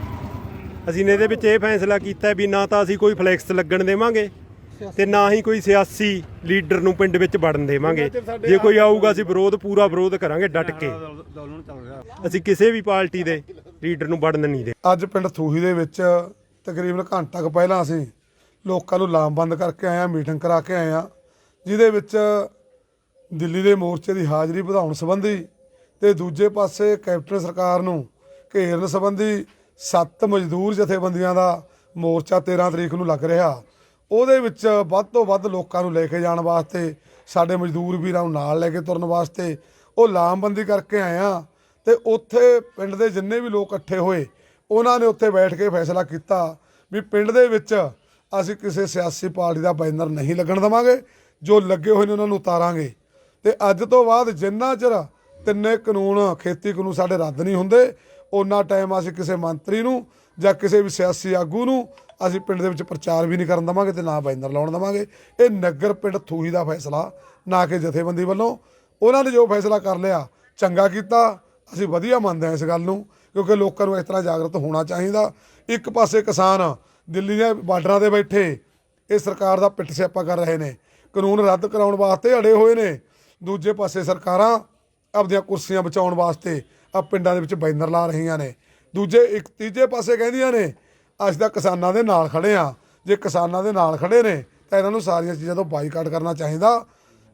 ਅਸੀਂ ਨੇ ਇਹਦੇ ਵਿੱਚ ਇਹ ਫੈਸਲਾ ਕੀਤਾ ਵੀ ਨਾ ਤਾਂ ਅਸੀਂ ਕੋਈ ਫਲੈਕਸ ਲੱਗਣ ਦੇਵਾਂਗੇ ਤੇ ਨਾ ਹੀ ਕੋਈ ਸਿਆਸੀ ਲੀਡਰ ਨੂੰ ਪਿੰਡ ਵਿੱਚ ਵੜਨ ਦੇਵਾਂਗੇ। ਜੇ ਕੋਈ ਆਊਗਾ ਅਸੀਂ ਪੂਰਾ ਵਿਰੋਧ ਕਰਾਂਗੇ ਡਟ ਕੇ। ਅਸੀਂ ਕਿਸੇ ਵੀ ਪਾਰਟੀ ਦੇ ਲੀਡਰ ਨੂੰ ਵੜਨ ਨਹੀਂ ਦੇ। ਅੱਜ ਪਿੰਡ ਥੂਹੀ ਦੇ ਵਿੱਚ ਤਕਰੀਬਨ ਘੰਟਾ ਕੁ ਪਹਿਲਾਂ ਅਸੀਂ ਲੋਕਾਂ ਨੂੰ ਲਾਮਬੰਦ ਕਰਕੇ ਆਏ ਹਾਂ, ਮੀਟਿੰਗ ਕਰਾ ਕੇ ਆਏ ਹਾਂ, ਜਿਹਦੇ ਵਿੱਚ ਦਿੱਲੀ ਦੇ ਮੋਰਚੇ ਦੀ ਹਾਜ਼ਰੀ ਵਧਾਉਣ ਸੰਬੰਧੀ ਤੇ ਦੂਜੇ ਪਾਸੇ ਕੈਪਟਨ ਸਰਕਾਰ ਨੂੰ ਘੇਰਨ ਸੰਬੰਧੀ 7 ਮਜ਼ਦੂਰ ਜਥੇਬੰਦੀਆਂ ਦਾ ਮੋਰਚਾ 13 ਤਰੀਕ ਨੂੰ ਲੱਗ ਰਿਹਾ। ਉਹਦੇ ਵਿੱਚ ਵੱਧ ਤੋਂ ਵੱਧ ਲੋਕਾਂ ਨੂੰ ਲੈ ਕੇ ਜਾਣ ਵਾਸਤੇ, ਸਾਡੇ ਮਜ਼ਦੂਰ ਵੀਰਾਂ ਨੂੰ ਨਾਲ ਲੈ ਕੇ ਤੁਰਨ ਵਾਸਤੇ ਉਹ ਲਾਮਬੰਦੀ ਕਰਕੇ ਆਏ ਹਾਂ। ਤੇ ਉੱਥੇ ਪਿੰਡ ਦੇ ਜਿੰਨੇ ਵੀ ਲੋਕ ਇਕੱਠੇ ਹੋਏ ਉਹਨਾਂ ਨੇ ਉੱਥੇ ਬੈਠ ਕੇ ਫੈਸਲਾ ਕੀਤਾ ਵੀ ਪਿੰਡ ਦੇ ਵਿੱਚ ਅਸੀਂ ਕਿਸੇ ਸਿਆਸੀ ਪਾਰਟੀ ਦਾ ਬੈਨਰ ਨਹੀਂ ਲੱਗਣ ਦੇਵਾਂਗੇ, ਜੋ ਲੱਗੇ ਹੋਏ ਨੇ ਉਹਨਾਂ ਨੂੰ ਉਤਾਰਾਂਗੇ। ਤੇ ਅੱਜ ਤੋਂ ਬਾਅਦ ਜਿੰਨਾ ਚਿਰ ਤਿੰਨੇ ਕਾਨੂੰਨ, ਖੇਤੀ ਕਾਨੂੰਨ ਸਾਡੇ ਰੱਦ ਨਹੀਂ ਹੁੰਦੇ, ਉਹਨਾਂ ਟਾਈਮ ਅਸੀਂ ਕਿਸੇ ਮੰਤਰੀ ਨੂੰ ਜਾਂ ਕਿਸੇ ਵੀ ਸਿਆਸੀ ਆਗੂ ਨੂੰ ਅਸੀਂ ਪਿੰਡ ਦੇ ਵਿੱਚ ਪ੍ਰਚਾਰ ਵੀ ਨਹੀਂ ਕਰਨ ਦੇਵਾਂਗੇ ਤੇ ਨਾ ਬੈਨਰ ਲਾਉਣ ਦੇਵਾਂਗੇ। ਇਹ ਨਗਰ ਪਿੰਡ ਥੂਹੀ ਦਾ ਫੈਸਲਾ, ਨਾ ਕਿ ਜਥੇਬੰਦੀ ਵੱਲੋਂ। ਉਹਨਾਂ ਨੇ ਜੋ ਫੈਸਲਾ ਕਰ ਲਿਆ ਚੰਗਾ ਕੀਤਾ, ਅਸੀਂ ਵਧੀਆ ਮੰਨਦੇ ਹਾਂ ਇਸ ਗੱਲ ਨੂੰ, ਕਿਉਂਕਿ ਲੋਕਾਂ ਨੂੰ ਇਸ ਤਰ੍ਹਾਂ ਜਾਗਰੂਕ ਹੋਣਾ ਚਾਹੀਦਾ। ਇੱਕ ਪਾਸੇ ਕਿਸਾਨ ਦਿੱਲੀ ਦੇ ਬਾਰਡਰਾਂ 'ਤੇ ਬੈਠੇ ਇਹ ਸਰਕਾਰ ਦਾ ਪਿੱਟ ਸਿਆਪਾ ਕਰ ਰਹੇ ਨੇ, ਕਾਨੂੰਨ ਰੱਦ ਕਰਾਉਣ ਵਾਸਤੇ ਅੜੇ ਹੋਏ ਨੇ। ਦੂਜੇ ਪਾਸੇ ਸਰਕਾਰਾਂ ਆਪਦੀਆਂ ਕੁਰਸੀਆਂ ਬਚਾਉਣ ਵਾਸਤੇ ਆ ਪਿੰਡਾਂ ਦੇ ਵਿੱਚ ਬੈਨਰ ਲਾ ਰਹੀਆਂ ਨੇ। ਤੀਜੇ ਪਾਸੇ ਕਹਿੰਦੀਆਂ ਨੇ ਅਸੀਂ ਤਾਂ ਕਿਸਾਨਾਂ ਦੇ ਨਾਲ ਖੜੇ ਹਾਂ। ਜੇ ਕਿਸਾਨਾਂ ਦੇ ਨਾਲ ਖੜੇ ਨੇ ਤਾਂ ਇਹਨਾਂ ਨੂੰ ਸਾਰੀਆਂ ਚੀਜ਼ਾਂ ਤੋਂ ਬਾਈਕਾਟ ਕਰਨਾ ਚਾਹੀਦਾ।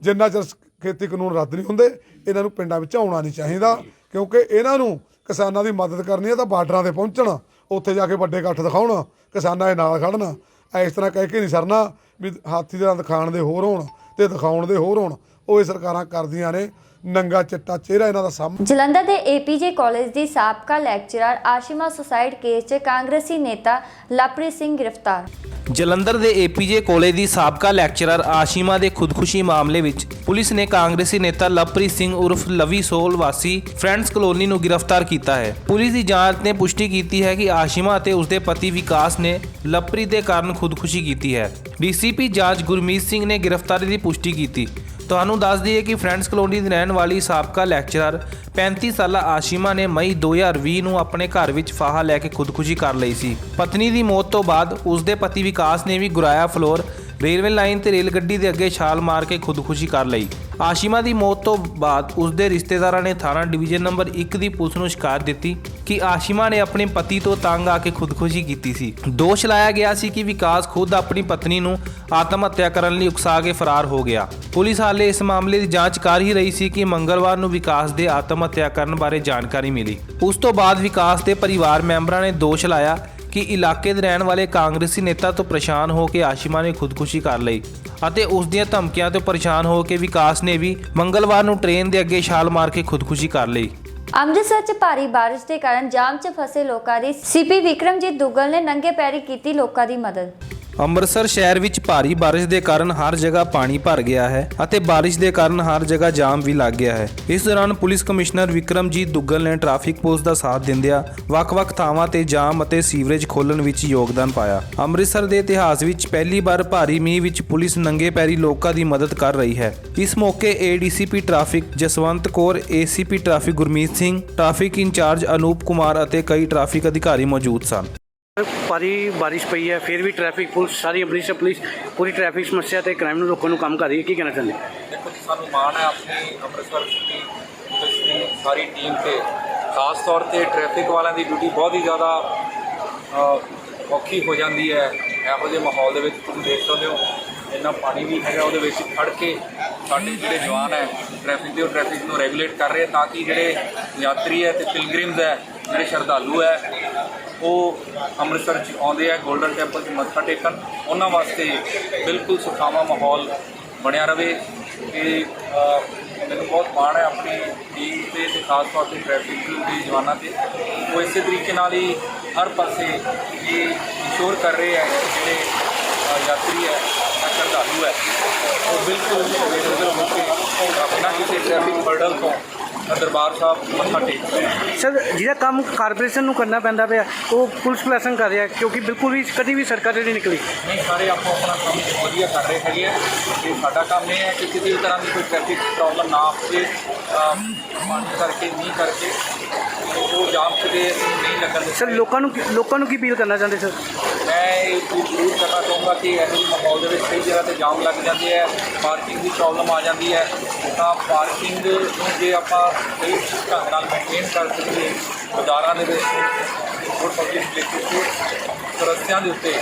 ਜਿੰਨਾ ਚਿਰ ਖੇਤੀ ਕਾਨੂੰਨ ਰੱਦ ਨਹੀਂ ਹੁੰਦੇ ਇਹਨਾਂ ਨੂੰ ਪਿੰਡਾਂ ਵਿੱਚ ਆਉਣਾ ਨਹੀਂ ਚਾਹੀਦਾ, ਕਿਉਂਕਿ ਇਹਨਾਂ ਨੂੰ ਕਿਸਾਨਾਂ ਦੀ ਮਦਦ ਕਰਨੀ ਹੈ ਤਾਂ ਬਾਰਡਰਾਂ 'ਤੇ ਪਹੁੰਚਣ, ਉੱਥੇ ਜਾ ਕੇ ਵੱਡੇ ਇਕੱਠ ਦਿਖਾਉਣ, ਕਿਸਾਨਾਂ ਦੇ ਨਾਲ ਖੜਨ। ਇਸ ਤਰ੍ਹਾਂ ਕਹਿ ਕੇ ਨਹੀਂ ਸਰਨਾ ਵੀ ਹਾਥੀ ਦੇ ਦੰਦ ਖਾਣ ਦੇ ਹੋਰ ਹੋਣ ਤੇ ਦਿਖਾਉਣ ਦੇ ਹੋਰ ਹੋਣ। ਉਹ ਇਹ ਸਰਕਾਰਾਂ ਕਰਦੀਆਂ ਨੇ, ਨੰਗਾ ਚਿੱਟਾ ਚਿਹਰਾ ਇਹਨਾਂ ਦਾ ਸਾਹਮਣੇ। ਜਲੰਧਰ ਦੇ ਏਪੀਜੇ ਕਾਲਜ ਦੀ ਸਾਬਕਾ ਲੈਕਚਰਰ ਆਸ਼ਿਮਾ ਸੁਸਾਈਡ ਕੇਸ 'ਚ ਕਾਂਗਰਸੀ ਨੇਤਾ ਲਵਪ੍ਰੀਤ ਸਿੰਘ ਗ੍ਰਿਫਤਾਰ। ਜਲੰਧਰ ਦੇ ਏਪੀਜੇ ਕਾਲਜ ਦੀ ਸਾਬਕਾ ਲੈਕਚਰਰ ਆਸ਼ਿਮਾ ਦੇ ਖੁਦਕੁਸ਼ੀ ਮਾਮਲੇ ਵਿੱਚ ਪੁਲਿਸ ਨੇ ਕਾਂਗਰਸੀ ਨੇਤਾ ਲਵਪ੍ਰੀਤ ਸਿੰਘ ਉਰਫ ਲਵੀ ਸੋਲ ਵਾਸੀ ਫਰੈਂਡਸ ਕਲੋਨੀ ਨੂੰ ਗ੍ਰਿਫਤਾਰ ਕੀਤਾ ਹੈ। ਪੁਲਿਸ ਦੀ ਜਾਂਚ ਨੇ ਪੁਸ਼ਟੀ ਕੀਤੀ ਹੈ ਕਿ ਆਸ਼ਿਮਾ ਅਤੇ ਉਸਦੇ ਪਤੀ ਵਿਕਾਸ ਨੇ ਲਵਪ੍ਰੀਤ ਦੇ ਕਾਰਨ ਖੁਦਕੁਸ਼ੀ ਕੀਤੀ ਹੈ। ਡੀਸੀਪੀ ਜਾਂਚ ਗੁਰਮੀਤ ਸਿੰਘ ਨੇ ਗ੍ਰਿਫਤਾਰੀ ਦੀ ਪੁਸ਼ਟੀ ਕੀਤੀ। ਤੁਹਾਨੂੰ ਦੱਸ ਦਈਏ ਕਿ ਫਰੈਂਡਸ ਕਲੋਨੀ ਦੀ ਰਹਿਣ ਵਾਲੀ ਸਾਬਕਾ ਲੈਕਚਰਰ 35 ਸਾਲਾ ਆਸ਼ਿਮਾ ਨੇ ਮਈ 2020 ਨੂੰ ਆਪਣੇ ਘਰ ਵਿੱਚ ਫਾਹਾ ਲੈ ਕੇ ਖੁਦਕੁਸ਼ੀ ਕਰ ਲਈ ਸੀ। ਪਤਨੀ ਦੀ ਮੌਤ ਤੋਂ ਬਾਅਦ ਉਸਦੇ ਪਤੀ ਵਿਕਾਸ ਨੇ ਵੀ ਗੁਰਾਇਆ ਫਲੋਰ ਰੇਲਵੇ ਲਾਈਨ ਤੇ ਰੇਲ ਗੱਡੀ ਦੇ ਅੱਗੇ ਛਾਲ ਮਾਰ ਕੇ ਖੁਦਕੁਸ਼ੀ ਕਰ ਲਈ। ਆਸ਼ਿਮਾ ਦੀ ਮੌਤ ਤੋਂ ਬਾਅਦ ਉਸਦੇ ਰਿਸ਼ਤੇਦਾਰਾਂ ਨੇ ਥਾਣਾ ਡਿਵੀਜ਼ਨ ਨੰਬਰ 1 ਦੀ ਪੁਲਿਸ ਨੂੰ ਸ਼ਿਕਾਇਤ ਦਿੱਤੀ। ਕਿ ਆਸ਼ਿਮਾ ਨੇ ਆਪਣੇ ਪਤੀ ਤੋਂ ਤੰਗ ਆ ਕੇ ਖੁਦਕੁਸ਼ੀ ਕੀਤੀ ਸੀ। ਦੋਸ਼ ਲਾਇਆ ਗਿਆ ਸੀ ਕਿ ਵਿਕਾਸ ਖੁਦ ਆਪਣੀ ਪਤਨੀ ਨੂੰ ਆਤਮ ਹੱਤਿਆ ਕਰਨ ਲਈ ਉਕਸਾ ਕੇ ਫਰਾਰ ਹੋ ਗਿਆ। ਪੁਲਿਸ ਹਾਲੇ ਇਸ ਮਾਮਲੇ ਦੀ ਜਾਂਚ ਕਰ ਹੀ ਰਹੀ ਸੀ ਕਿ ਮੰਗਲਵਾਰ ਨੂੰ ਵਿਕਾਸ ਦੇ ਆਤਮ ਹੱਤਿਆ ਕਰਨ ਬਾਰੇ ਜਾਣਕਾਰੀ ਮਿਲੀ। ਉਸ ਤੋਂ ਬਾਅਦ ਵਿਕਾਸ ਦੇ ਪਰਿਵਾਰ ਮੈਂਬਰਾਂ ਨੇ ਦੋਸ਼ ਲਾਇਆ ਕਿ ਇਲਾਕੇ ਦੇ ਰਹਿਣ ਵਾਲੇ ਕਾਂਗਰਸੀ ਨੇਤਾ ਤੋਂ ਪਰੇਸ਼ਾਨ ਹੋ ਕੇ ਆਸ਼ਿਮਾ ਨੇ ਖੁਦਕੁਸ਼ੀ ਕਰ ਲਈ ਅਤੇ ਉਸ ਦੀਆਂ ਧਮਕੀਆਂ ਤੋਂ ਪਰੇਸ਼ਾਨ ਹੋ ਕੇ ਵਿਕਾਸ ਨੇ ਵੀ ਮੰਗਲਵਾਰ ਨੂੰ ਟ੍ਰੇਨ ਦੇ ਅੱਗੇ ਛਾਲ ਮਾਰ ਕੇ ਖੁਦਕੁਸ਼ੀ ਕਰ ਲਈ। ਅੰਮ੍ਰਿਤਸਰ 'ਚ ਭਾਰੀ ਬਾਰਿਸ਼ ਦੇ ਕਾਰਨ ਜਾਮ 'ਚ ਫਸੇ ਲੋਕਾਂ ਦੀ ਸੀਪੀ ਵਿਕਰਮਜੀਤ ਦੁੱਗਲ ਨੇ ਨੰਗੇ ਪੈਰੀ ਕੀਤੀ ਲੋਕਾਂ ਦੀ ਮਦਦ। ਅੰਮ੍ਰਿਤਸਰ ਸ਼ਹਿਰ ਵਿੱਚ ਭਾਰੀ ਬਾਰਿਸ਼ ਦੇ ਕਾਰਨ ਹਰ ਜਗ੍ਹਾ ਪਾਣੀ ਭਰ ਗਿਆ ਹੈ ਅਤੇ ਬਾਰਿਸ਼ ਦੇ ਕਾਰਨ ਹਰ ਜਗ੍ਹਾ ਜਾਮ ਵੀ ਲੱਗ ਗਿਆ ਹੈ। ਇਸ ਦੌਰਾਨ ਪੁਲਿਸ ਕਮਿਸ਼ਨਰ ਵਿਕਰਮਜੀਤ ਦੁੱਗਲ ਨੇ ਟ੍ਰੈਫਿਕ ਪੁਲਿਸ ਦਾ ਸਾਥ ਦਿੰਦਿਆਂ ਵੱਖ-ਵੱਖ ਥਾਵਾਂ ਤੇ ਜਾਮ ਅਤੇ ਸੀਵਰੇਜ ਖੋਲ੍ਹਣ ਵਿੱਚ ਯੋਗਦਾਨ ਪਾਇਆ। ਅੰਮ੍ਰਿਤਸਰ ਦੇ ਇਤਿਹਾਸ ਵਿੱਚ ਪਹਿਲੀ ਵਾਰ ਭਾਰੀ ਮੀਂਹ ਵਿੱਚ ਪੁਲਿਸ ਨੰਗੇ ਪੈਰੀ ਲੋਕਾਂ ਦੀ ਮਦਦ ਕਰ ਰਹੀ ਹੈ। ਇਸ ਮੌਕੇ ADCP traffic Jaswant Kaur, ACP traffic Gurmeet Singh, traffic in-charge Anoop Kumar ਅਤੇ ਕਈ ਟ੍ਰੈਫਿਕ ਅਧਿਕਾਰੀ ਮੌਜੂਦ ਸਨ। ਭਾਰੀ ਬਾਰਿਸ਼ ਪਈ ਹੈ, ਫਿਰ ਵੀ ਟ੍ਰੈਫਿਕ ਪੁਲਿਸ ਸਾਰੀ ਅੰਮ੍ਰਿਤਸਰ ਪੁਲਿਸ ਪੂਰੀ ਟ੍ਰੈਫਿਕ ਸਮੱਸਿਆ ਤੇ ਕ੍ਰਾਈਮ ਨੂੰ ਰੋਕਣ ਨੂੰ ਕੰਮ ਕਰ ਰਹੀ ਹੈ। ਕੀ ਕਹਿਣਾ ਚਾਹੁੰਦੇ? ਦੇਖੋ ਜੀ, ਸਾਨੂੰ ਮਾਣ ਹੈ ਆਪਣੀ ਅੰਮ੍ਰਿਤਸਰ ਸਿਟੀ ਪੁਲਿਸ ਦੀ ਸਾਰੀ ਟੀਮ ਤੇ। ਖਾਸ ਤੌਰ ਤੇ ਟ੍ਰੈਫਿਕ ਵਾਲਿਆਂ ਦੀ ਡਿਊਟੀ ਬਹੁਤ ਹੀ ਜ਼ਿਆਦਾ ਔਖੀ ਹੋ ਜਾਂਦੀ ਹੈ ਇਹੋ ਜਿਹੇ ਮਾਹੌਲ ਦੇ ਵਿੱਚ। ਤੁਸੀਂ ਦੇਖ ਸਕਦੇ ਹੋ ਇੰਨਾ ਪਾਣੀ ਵੀ ਹੈਗਾ, ਉਹਦੇ ਵਿੱਚ ਖੜ ਕੇ ਸਾਡੇ ਜਿਹੜੇ ਜਵਾਨ ਹੈ ਟ੍ਰੈਫਿਕ ਦੇ, ਉਹ ਟ੍ਰੈਫਿਕ ਨੂੰ ਰੈਗੂਲੇਟ ਕਰ ਰਹੇ ਤਾਂ ਕਿ ਜਿਹੜੇ ਯਾਤਰੀ ਹੈ ਤੇ ਪਿਲਗ੍ਰਿਮਸ ਹੈ, ਜਿਹੜੇ ਸ਼ਰਧਾਲੂ ਹੈ, ਉਹ ਅੰਮ੍ਰਿਤਸਰ 'ਚ ਆਉਂਦੇ ਆ ਗੋਲਡਨ ਟੈਂਪਲ 'ਚ ਮੱਥਾ ਟੇਕਣ, ਉਹਨਾਂ ਵਾਸਤੇ ਬਿਲਕੁਲ ਸੁਖਾਵਾਂ ਮਾਹੌਲ ਬਣਿਆ ਰਵੇ। ਇਹ ਮੈਨੂੰ ਬਹੁਤ ਮਾਣ ਹੈ ਆਪਣੀ ਟੀਮ ਤੇ ਖਾਸ ਤੌਰ ਤੇ ਟ੍ਰੈਫਿਕ ਦੇ ਜਵਾਨਾਂ ਤੇ। ਉਹ ਇਸੇ ਤਰੀਕੇ ਨਾਲ ਹੀ ਹਰ ਪਾਸੇ ਇਹ ਇੰਸ਼ੋਰ ਕਰ ਰਹੇ ਹੈ ਕਿ ਜਿਹੜੇ ਯਾਤਰੀ ਹੈ ਜਾਂ ਸ਼ਰਧਾਲੂ ਹੈ ਉਹ ਬਿਲਕੁਲ ਅਵੇਲੇਬਲ ਹੋ ਕੇ ਬਿਨਾਂ ਕਿਸੇ ਟ੍ਰੈਫਿਕ ਹਰਡਲ ਤੋਂ ਦਰਬਾਰ ਸਾਹਿਬ ਮੱਥਾ ਟੇਕਦੇ ਹੈ। ਸਰ, ਜਿਹੜਾ ਕੰਮ ਕਾਰਪੋਰੇਸ਼ਨ ਨੂੰ ਕਰਨਾ ਪੈਂਦਾ ਪਿਆ ਉਹ ਪੁਲਿਸ ਪ੍ਰਸ਼ਾਸਨ ਕਰ ਰਿਹਾ, ਕਿਉਂਕਿ ਬਿਲਕੁਲ ਵੀ ਕਦੀ ਵੀ ਸੜਕਾਂ 'ਤੇ ਨਹੀਂ ਨਿਕਲੀ। ਨਹੀਂ, ਸਾਰੇ ਆਪੋ ਆਪਣਾ ਕੰਮ ਵਧੀਆ ਕਰ ਰਹੇ ਹੈਗੇ ਆ। ਤੇ ਸਾਡਾ ਕੰਮ ਇਹ ਹੈ ਕਿ ਕਿਸੇ ਵੀ ਤਰ੍ਹਾਂ ਦੀ ਕੋਈ ਟ੍ਰੈਫਿਕ ਪ੍ਰੋਬਲਮ ਨਾ ਆਵੇ, ਪਾਣੀ ਕਰਕੇ ਮੀਂਹ ਕਰਕੇ ਉਹ ਜਾਮ ਕਿਤੇ ਨਹੀਂ ਲੱਗਣ ਦੇ। ਸਰ, ਲੋਕਾਂ ਨੂੰ ਕੀ ਅਪੀਲ ਕਰਨਾ ਚਾਹੁੰਦੇ? ਸਰ, ਮੈਂ ਇਹ ਚੀਜ਼ ਜ਼ਰੂਰ ਕਰਨਾ ਚਾਹੂੰਗਾ ਕਿ ਇਹੋ ਜਿਹੇ ਮਾਹੌਲ ਦੇ ਵਿੱਚ ਕਈ ਜਗ੍ਹਾ 'ਤੇ ਜਾਮ ਲੱਗ ਜਾਂਦੇ ਹੈ, ਪਾਰਕਿੰਗ ਦੀ ਪ੍ਰੋਬਲਮ ਆ ਜਾਂਦੀ ਹੈ, ਤਾਂ ਪਾਰਕਿੰਗ ਨੂੰ ਜੇ ਆਪਾਂ ਸਹੀ ਢੰਗ ਨਾਲ ਮੇਨਟੇਨ ਕਰ ਸਕੀਏ ਬਾਜ਼ਾਰਾਂ ਦੇ ਵਿੱਚ ਹੋਰ ਪਬਲਿਕ ਪਲੇਸਿਸ ਤੇ ਰਸਤਿਆਂ ਦੇ ਉੱਤੇ,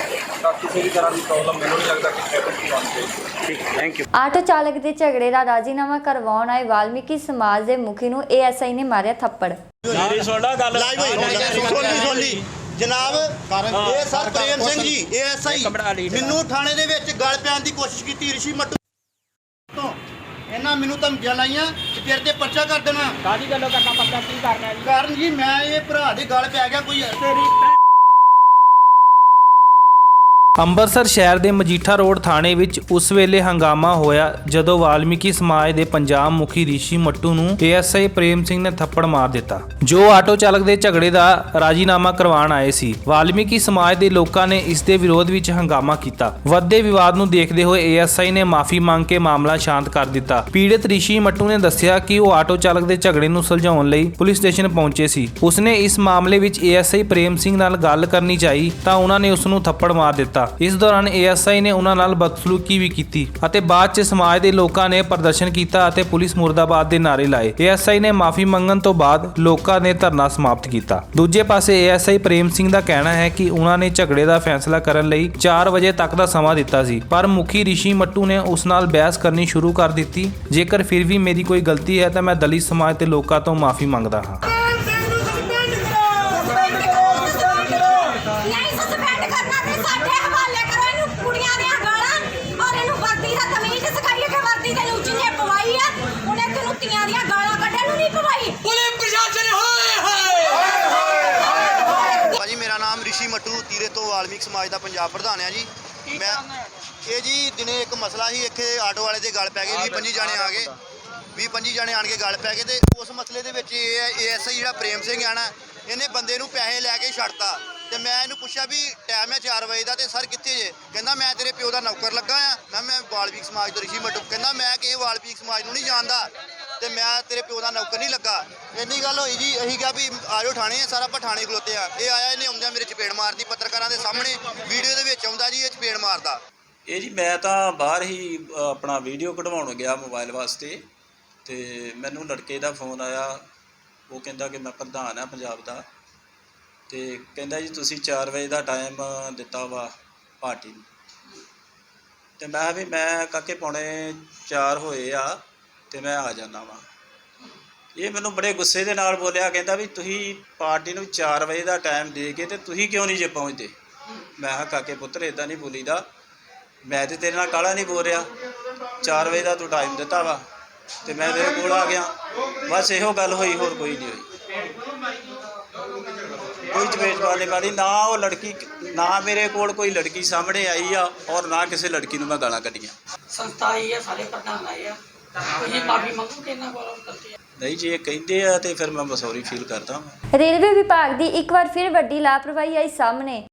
ਤਾਂ ਕਿਸੇ ਵੀ ਤਰ੍ਹਾਂ ਦੀ ਪ੍ਰੋਬਲਮ ਮੈਨੂੰ ਨਹੀਂ ਲੱਗਦਾ ਕਿ ਟ੍ਰੈਫਿਕ ਦੀ ਆਉਣੀ ਚਾਹੀਦੀ। ਠੀਕ, ਥੈਂਕ ਯੂ। ਆਟੋ ਚਾਲਕ ਦੇ ਝਗੜੇ ਦਾ ਰਾਜੀਨਾਮਾ ਕਰਵਾਉਣ ਆਏ ਵਾਲਮੀਕੀ ਸਮਾਜ ਦੇ ਮੁਖੀ ਨੂੰ ਏਐਸਆਈ ਨੇ ਮਾਰਿਆ ਥੱਪੜ। ਜਨਾਬ, ਇਹ ਸਰ ਪ੍ਰੇਮ ਸਿੰਘ ਜੀ ਏਐਸਆਈ ਮੈਨੂੰ ਥਾਣੇ ਦੇ ਵਿੱਚ ਗਲ ਪੈਣ ਦੀ ਕੋਸ਼ਿਸ਼ ਕੀਤੀ ਰਿਸ਼ੀ ਮੱਟੂ ਤੋਂ। ਇਹਨਾਂ ਮੈਨੂੰ ਧਮਕੀਆਂ ਲਾਈਆਂ ਕਿ ਤੇਰੇ ਤੇ ਪਰਚਾ ਕਰ ਦੇਣਾ। ਕਾਹਦੀ ਗੱਲੋਂ ਕਰਨਾ ਪਰਚਾ? ਕੀ ਕਰਨਾ ਜੀ? ਕਾਰਨ ਜੀ ਮੈਂ ਇਹ ਭਰਾ ਦੀ ਗਲ ਪੈ ਗਿਆ ਕੋਈ ਤੇਰੀ। ਅੰਮ੍ਰਿਤਸਰ ਸ਼ਹਿਰ ਦੇ ਮਜੀਠਾ ਰੋਡ ਥਾਣੇ ਵਿੱਚ ਉਸ ਵੇਲੇ ਹੰਗਾਮਾ ਹੋਇਆ ਜਦੋਂ ਵਾਲਮੀਕੀ ਸਮਾਜ ਦੇ ਪੰਜਾਬ ਮੁਖੀ ਰਿਸ਼ੀ ਮੱਟੂ ਨੂੰ ਏਐਸਆਈ ਪ੍ਰੇਮ ਸਿੰਘ ਨੇ ਥੱਪੜ ਮਾਰ ਦਿੱਤਾ, ਜੋ ਆਟੋ ਚਾਲਕ ਦੇ ਝਗੜੇ ਦਾ ਰਾਜੀਨਾਮਾ ਕਰਵਾਉਣ ਆਏ ਸੀ। ਵਾਲਮੀਕੀ ਸਮਾਜ ਦੇ ਲੋਕਾਂ ਨੇ ਇਸ ਦੇ ਵਿਰੋਧ ਵਿੱਚ ਹੰਗਾਮਾ ਕੀਤਾ। ਵੱਧਦੇ ਵਿਵਾਦ ਨੂੰ ਦੇਖਦੇ ਹੋਏ ਏਐਸਆਈ ਨੇ ਮਾਫੀ ਮੰਗ ਕੇ ਮਾਮਲਾ ਸ਼ਾਂਤ ਕਰ ਦਿੱਤਾ। ਪੀੜਤ ਰਿਸ਼ੀ ਮੱਟੂ ਨੇ ਦੱਸਿਆ ਕਿ ਉਹ ਆਟੋ ਚਾਲਕ ਦੇ ਝਗੜੇ ਨੂੰ ਸੁਲਝਾਉਣ ਲਈ ਪੁਲਿਸ ਸਟੇਸ਼ਨ ਪਹੁੰਚੇ ਸੀ। ਉਸਨੇ ਇਸ ਮਾਮਲੇ ਵਿੱਚ ਏਐਸਆਈ ਪ੍ਰੇਮ ਸਿੰਘ ਨਾਲ ਗੱਲ ਕਰਨੀ ਚਾਹੀ ਤਾਂ ਉਹਨਾਂ ਨੇ ਉਸ ਨੂੰ ਥੱਪੜ ਮਾਰ ਦਿੱਤਾ। ਇਸ ਦੌਰਾਨ ਏਐਸਆਈ ਨੇ ਉਹਨਾਂ ਨਾਲ ਬਦਸਲੂਕੀ ਵੀ ਕੀਤੀ ਅਤੇ ਬਾਅਦ 'ਚ ਸਮਾਜ ਦੇ ਲੋਕਾਂ ਨੇ ਪ੍ਰਦਰਸ਼ਨ ਕੀਤਾ ਅਤੇ ਪੁਲਿਸ ਮੁਰਦਾਬਾਦ ਦੇ ਨਾਅਰੇ ਲਾਏ। ਏਐਸਆਈ ਨੇ ਮਾਫੀ ਮੰਗਣ ਤੋਂ ਬਾਅਦ ਲੋਕਾਂ ਨੇ ਧਰਨਾ ਸਮਾਪਤ ਕੀਤਾ। ਦੂਜੇ ਪਾਸੇ ਏਐਸਆਈ ਪ੍ਰੇਮ ਸਿੰਘ ਦਾ ਕਹਿਣਾ ਹੈ ਕਿ ਉਹਨਾਂ ਨੇ ਝਗੜੇ ਦਾ ਫੈਸਲਾ ਕਰਨ ਲਈ 4 ਵਜੇ ਤੱਕ ਦਾ ਸਮਾਂ ਦਿੱਤਾ ਸੀ, ਪਰ ਮੁਖੀ ਰਿਸ਼ੀ ਮੱਟੂ ਨੇ ਉਸ ਨਾਲ ਬਹਿਸ ਕਰਨੀ ਸ਼ੁਰੂ ਕਰ ਦਿੱਤੀ। ਜੇਕਰ ਫਿਰ ਵੀ ਮੇਰੀ ਕੋਈ ਗਲਤੀ ਹੈ ਤਾਂ ਮੈਂ ਦਲਿਤ ਸਮਾਜ ਤੇ ਲੋਕਾਂ ਤੋਂ ਮਾਫੀ ਮੰਗਦਾ ਹਾਂ। ਭਾਜੀ, ਮੇਰਾ ਨਾਮ ਰਿਸ਼ੀ ਮੱਟੂ ਤੀਰੇ ਤੋਂ ਵਾਲਮੀਕ ਸਮਾਜ ਦਾ ਪੰਜਾਬ ਪ੍ਰਧਾਨ ਹੈ ਜੀ। ਮੈਂ ਇਹ ਜੀ ਦਿਨੇ ਇੱਕ ਮਸਲਾ ਸੀ, ਇੱਥੇ ਆਟੋ ਵਾਲੇ ਦੇ ਗੱਲ ਪੈ ਗਏ, 20-25 ਜਾਣੇ ਆ ਗਏ, 20-25 ਜਾਣੇ ਆਣ ਕੇ ਗੱਲ ਪੈ ਗਏ। ਤੇ ਉਸ ਮਸਲੇ ਦੇ ਵਿੱਚ ਇਹ ਹੈ ਏਐਸਆਈ ਜਿਹੜਾ ਪ੍ਰੇਮ ਸਿੰਘ ਆ ਨਾ, ਇਹਨੇ ਬੰਦੇ ਨੂੰ ਪੈਸੇ ਲੈ ਕੇ ਛੱਡਤਾ। ਤੇ ਮੈਂ ਇਹਨੂੰ ਪੁੱਛਿਆ ਵੀ ਟਾਈਮ ਹੈ 4 ਵਜੇ ਦਾ ਤੇ ਸਰ ਕਿੱਥੇ ਜੇ? ਕਹਿੰਦਾ ਮੈਂ ਤੇਰੇ ਪਿਓ ਦਾ ਨੌਕਰ ਲੱਗਾ ਆ। ਮੈਂ ਵਾਲਮੀਕ ਸਮਾਜ ਤੋਂ ਰਿਸ਼ੀ ਮੱਟੂ। ਕਹਿੰਦਾ ਮੈਂ ਕਿਸੇ ਵਾਲਮੀਕ ਸਮਾਜ ਨੂੰ ਨਹੀਂ ਜਾਣਦਾ ਤੇ ਮੈਂ ਤੇਰੇ ਪਿਓ ਦਾ ਨੌਕਰ ਨਹੀਂ ਲੱਗਾ। ਇੰਨੀ ਗੱਲ ਹੋਈ ਜੀ। ਅਸੀਂ ਕਿਹਾ ਵੀ ਆਜੋ ਥਾਣੇ ਆ, ਸਾਰਾ ਆਪਾਂ ਥਾਣੇ ਖਲੋਤੇ ਆ। ਇਹ ਆਇਆ, ਇਹਨੇ ਆਉਂਦਿਆਂ ਮੇਰੇ ਚਪੇੜ ਮਾਰਦੀ, ਪੱਤਰਕਾਰਾਂ ਦੇ ਸਾਹਮਣੇ ਵੀਡੀਓ ਦੇ ਵਿੱਚ ਆਉਂਦਾ ਜੀ ਇਹ ਚਪੇੜ ਮਾਰਦਾ। ਇਹ ਜੀ ਮੈਂ ਤਾਂ ਬਾਹਰ ਹੀ ਆਪਣਾ ਵੀਡੀਓ ਕਢਵਾਉਣ ਗਿਆ ਮੋਬਾਈਲ ਵਾਸਤੇ, ਤੇ ਮੈਨੂੰ ਲੜਕੇ ਦਾ ਫੋਨ ਆਇਆ। ਉਹ ਕਹਿੰਦਾ ਕਿ ਮੈਂ ਪ੍ਰਧਾਨ ਆ ਪੰਜਾਬ ਦਾ ਤੇ ਕਹਿੰਦਾ ਜੀ ਤੁਸੀਂ 4 ਵਜੇ ਦਾ ਟਾਈਮ ਦਿੱਤਾ ਵਾ ਪਾਰਟੀ ਨੂੰ। ਤੇ ਮੈਂ ਕਿਹਾ ਵੀ ਮੈਂ ਕਾਕੇ ਪੌਣੇ 4 ਹੋਏ ਆ ਤੇ ਮੈਂ ਆ ਜਾਂਦਾ ਵਾਂ। ਇਹ ਮੈਨੂੰ ਬੜੇ ਗੁੱਸੇ ਦੇ ਨਾਲ ਬੋਲਿਆ, ਕਹਿੰਦਾ ਵੀ ਤੁਸੀਂ ਪਾਰਟੀ ਨੂੰ 4 ਵਜੇ ਦਾ ਟਾਈਮ ਦੇ ਕੇ ਤੇ ਤੁਸੀਂ ਕਿਉਂ ਨਹੀਂ ਜੇ ਪਹੁੰਚਦੇ। ਮੈਂ ਕਿਹਾ ਕਾਕੇ ਪੁੱਤਰ ਇੱਦਾਂ ਨਹੀਂ ਬੋਲੀਦਾ, ਮੈਂ ਤੇ ਤੇਰੇ ਨਾਲ ਕਾਹਲਾ ਨਹੀਂ ਬੋਲ ਰਿਹਾ, 4 ਵਜੇ ਦਾ ਤੂੰ ਟਾਈਮ ਦਿੱਤਾ ਵਾ ਤੇ ਮੈਂ ਤੇਰੇ ਕੋਲ ਆ ਗਿਆ। ਬਸ ਇਹੋ ਗੱਲ ਹੋਈ, ਹੋਰ ਕੋਈ ਨਹੀਂ ਹੋਈ। ਕੋਈ ਚਪੇਟਬਾਜ਼ੀ ਵਾਲੀ ਨਾ ਉਹ ਲੜਕੀ, ਨਾ ਮੇਰੇ ਕੋਲ ਕੋਈ ਲੜਕੀ ਸਾਹਮਣੇ ਆਈ ਆ ਔਰ ਨਾ ਕਿਸੇ ਲੜਕੀ ਨੂੰ ਮੈਂ ਗਾਲਾਂ ਕੱਢੀਆਂ। ਸੰਸਥਾ ਆਈ ਆ, ਸਾਰੇ ਪ੍ਰਧਾਨ ਆਏ ਆ, ਤੁਸੀਂ ਮਾਫੀ ਮੰਗੋ ਕਿ ਇਹਨਾਂ ਕੋਲੋਂ ਗਲਤੀ ਆ। ਨਹੀਂ ਜੇ ਕਹਿੰਦੇ ਆ ਤੇ ਫਿਰ ਮੈਂ ਮਸੌਰੀ ਫੀਲ ਕਰਦਾ ਹਾਂ। ਰੇਲਵੇ ਵਿਭਾਗ ਦੀ ਇੱਕ ਵਾਰ ਫਿਰ ਵੱਡੀ ਲਾਪਰਵਾਹੀ ਆਈ ਸਾਹਮਣੇ।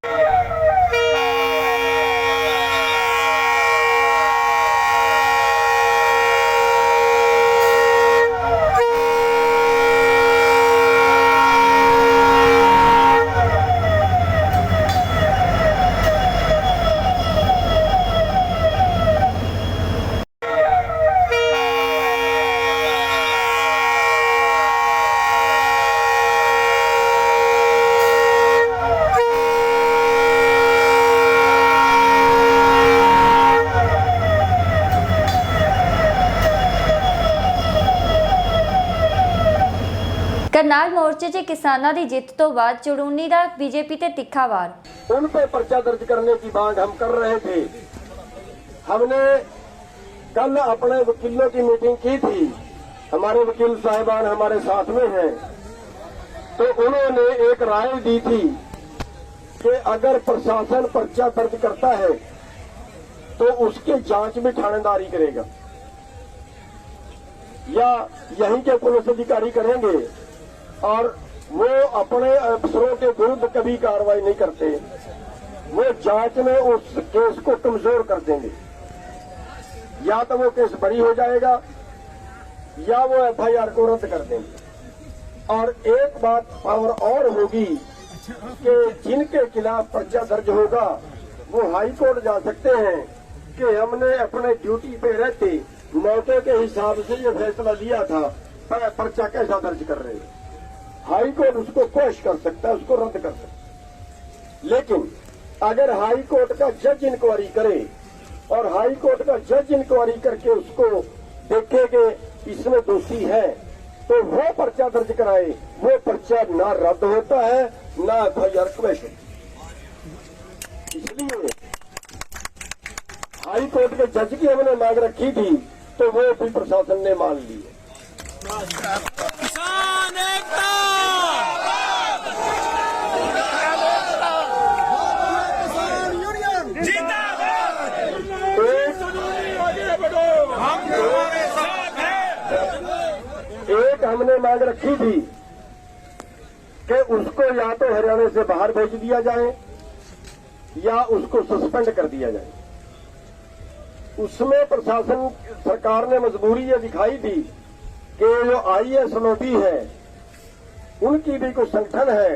करनाल मोर्चे 'ਚ किसानों की जित तो बाद चुड़ूनी का बीजेपी ते तिखा वार। उन पे पर्चा दर्ज करने की मांग हम कर रहे थे। हमने कल अपने वकीलों की मीटिंग की थी, हमारे वकील साहिबान हमारे साथ में हैं, तो उन्होंने एक राय दी थी कि अगर प्रशासन पर्चा दर्ज करता है तो उसकी जांच भी थानेदारी करेगा या यहीं के पुलिस अधिकारी करेंगे और वो अपने अफसरों के विरुद्ध कभी कार्रवाई नहीं करते, वो जांच में उस केस को कमजोर कर देंगे। या तो वो केस बरी हो जाएगा या वो एफआईआर को रद्द कर देंगे। और एक बात और होगी कि जिनके खिलाफ पर्चा दर्ज होगा वो हाई कोर्ट जा सकते हैं कि हमने अपने ड्यूटी पे रहते मौके के हिसाब से ये फैसला लिया था, पर्चा कैसा दर्ज कर रहे हैं। हाई कोर्ट उसको क्वेश्चन कर सकता है, उसको रद्द कर सकता है। लेकिन अगर हाई कोर्ट का जज इंक्वायरी करे और हाई कोर्ट का जज इंक्वायरी करके उसको देखे कि इसमें दोषी है तो वो पर्चा दर्ज कराए, वो पर्चा ना रद्द होता है ना एफआईआर क्वेश्चन। इसलिए हाई कोर्ट के जज की हमने मांग रखी थी तो वो भी प्रशासन ने मान ली है। एक हमने मांग रखी थी कि उसको या तो हरियाणा से बाहर भेज दिया जाए या उसको सस्पेंड कर दिया जाए। उसमें प्रशासन सरकार ने मजबूरी ये दिखाई थी कि जो आईएएस लोबी है उनकी भी कुछ संगठन है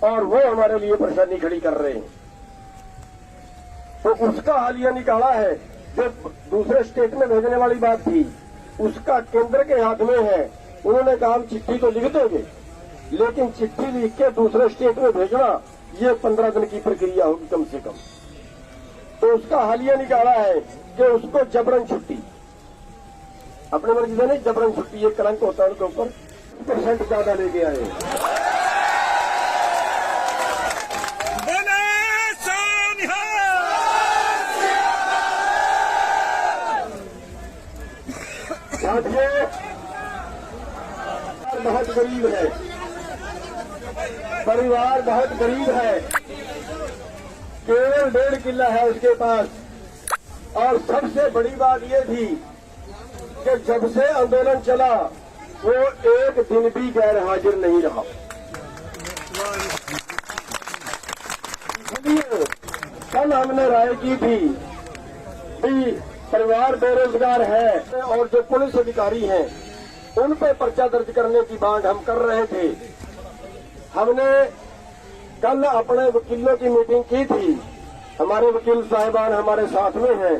और वो हमारे लिए परेशानी खड़ी कर रहे हैं, तो उसका हालिया निकाला है। जो दूसरे स्टेट में भेजने वाली बात थी उसका केंद्र के हाथ में है। उन्होंने कहा हम चिट्ठी तो लिख देंगे, लेकिन चिट्ठी लिख के दूसरे स्टेट में भेजना ये 15 दिन की प्रक्रिया होगी कम से कम। तो उसका हालिया निकाला है कि उसको जबरन छुट्टी, अपने मर्जी से नहीं, जबरन छुट्टी, ये कलंक होता है उनके ऊपर। % ज्यादा लेके आए। बहुत गरीब है, परिवार बहुत गरीब है, केवल 1.5 किला है उसके पास। और सबसे बड़ी बात ये थी कि जब से आंदोलन चला वो एक दिन भी गैर हाजिर नहीं रहा। इसलिए कल हमने राय की थी कि परिवार बेरोजगार है और जो पुलिस अधिकारी हैं उन पे पर्चा दर्ज करने की मांग हम कर रहे थे। हमने कल अपने वकीलों की मीटिंग की थी, हमारे वकील साहिबान हमारे साथ में हैं,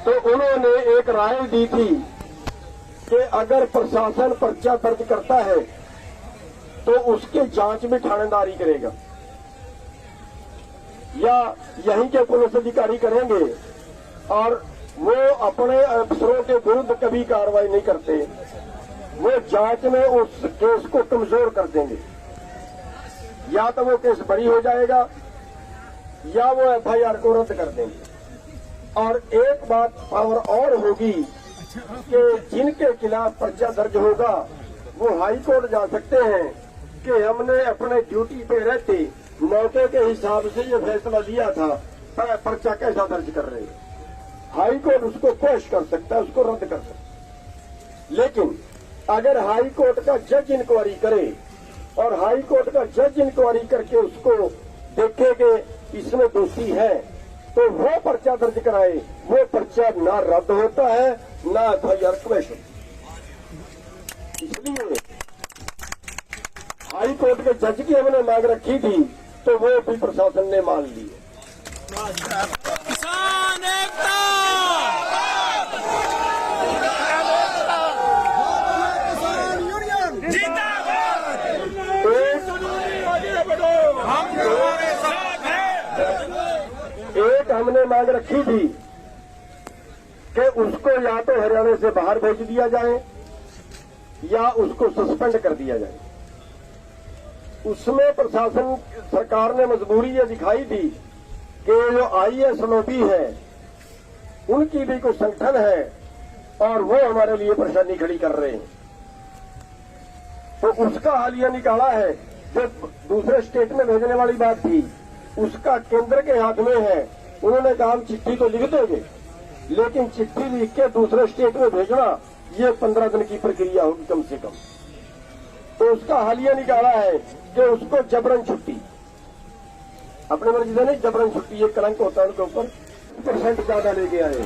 तो उन्होंने एक राय दी थी कि अगर प्रशासन पर्चा दर्ज करता है तो उसकी जांच भी थानेदारी करेगा या यहीं के पुलिस अधिकारी करेंगे, और वो अपने अफसरों के विरुद्ध कभी कार्रवाई नहीं करते, वो जांच में उस केस को कमजोर कर देंगे। या तो वो केस बरी हो जाएगा या वो एफआईआर को रद्द कर देंगे। और एक बात पावर और होगी कि जिनके खिलाफ पर्चा दर्ज होगा वो हाई कोर्ट जा सकते हैं कि हमने अपने ड्यूटी पे रहते मौके के हिसाब से ये फैसला लिया था, पर्चा कैसा दर्ज कर रहे हैं। हाई कोर्ट उसको पेश कर सकता है, उसको रद्द कर सकता है। लेकिन अगर हाई कोर्ट का जज इंक्वायरी करे और हाई कोर्ट का जज इंक्वायरी करके उसको देखे कि इसमें दोषी है, तो वो पर्चा दर्ज कराए, वो पर्चा ना रद्द होता है ना एफआईआर क्वेश्चन। इसलिए हाई कोर्ट के जज की हमने मांग रखी थी, तो वो भी प्रशासन ने मान ली है। किसान एकता एक हमने मांग रखी थी कि उसको या तो हरियाणा से बाहर भेज दिया जाए या उसको सस्पेंड कर दिया जाए। उसमें प्रशासन सरकार ने मजबूरी ये दिखाई थी कि जो आईएएस लॉबी है उनकी भी कोई संगठन है और वो हमारे लिए परेशानी खड़ी कर रहे हैं, तो उसका हाल यह निकाला है। जो दूसरे स्टेट में भेजने वाली बात थी उसका केंद्र के हाथ में है। उन्होंने कहा हम चिट्ठी तो लिख देंगे, लेकिन चिट्ठी लिख के दूसरे स्टेट में भेजना ये 15 दिन की प्रक्रिया होगी कम से कम। तो उसका हाल यह निकाला है कि उसको जबरन छुट्टी, अपने मर्जी से नहीं, जबरन छुट्टी, ये कलंक होता है उनके ऊपर, % ज्यादा लेके आए।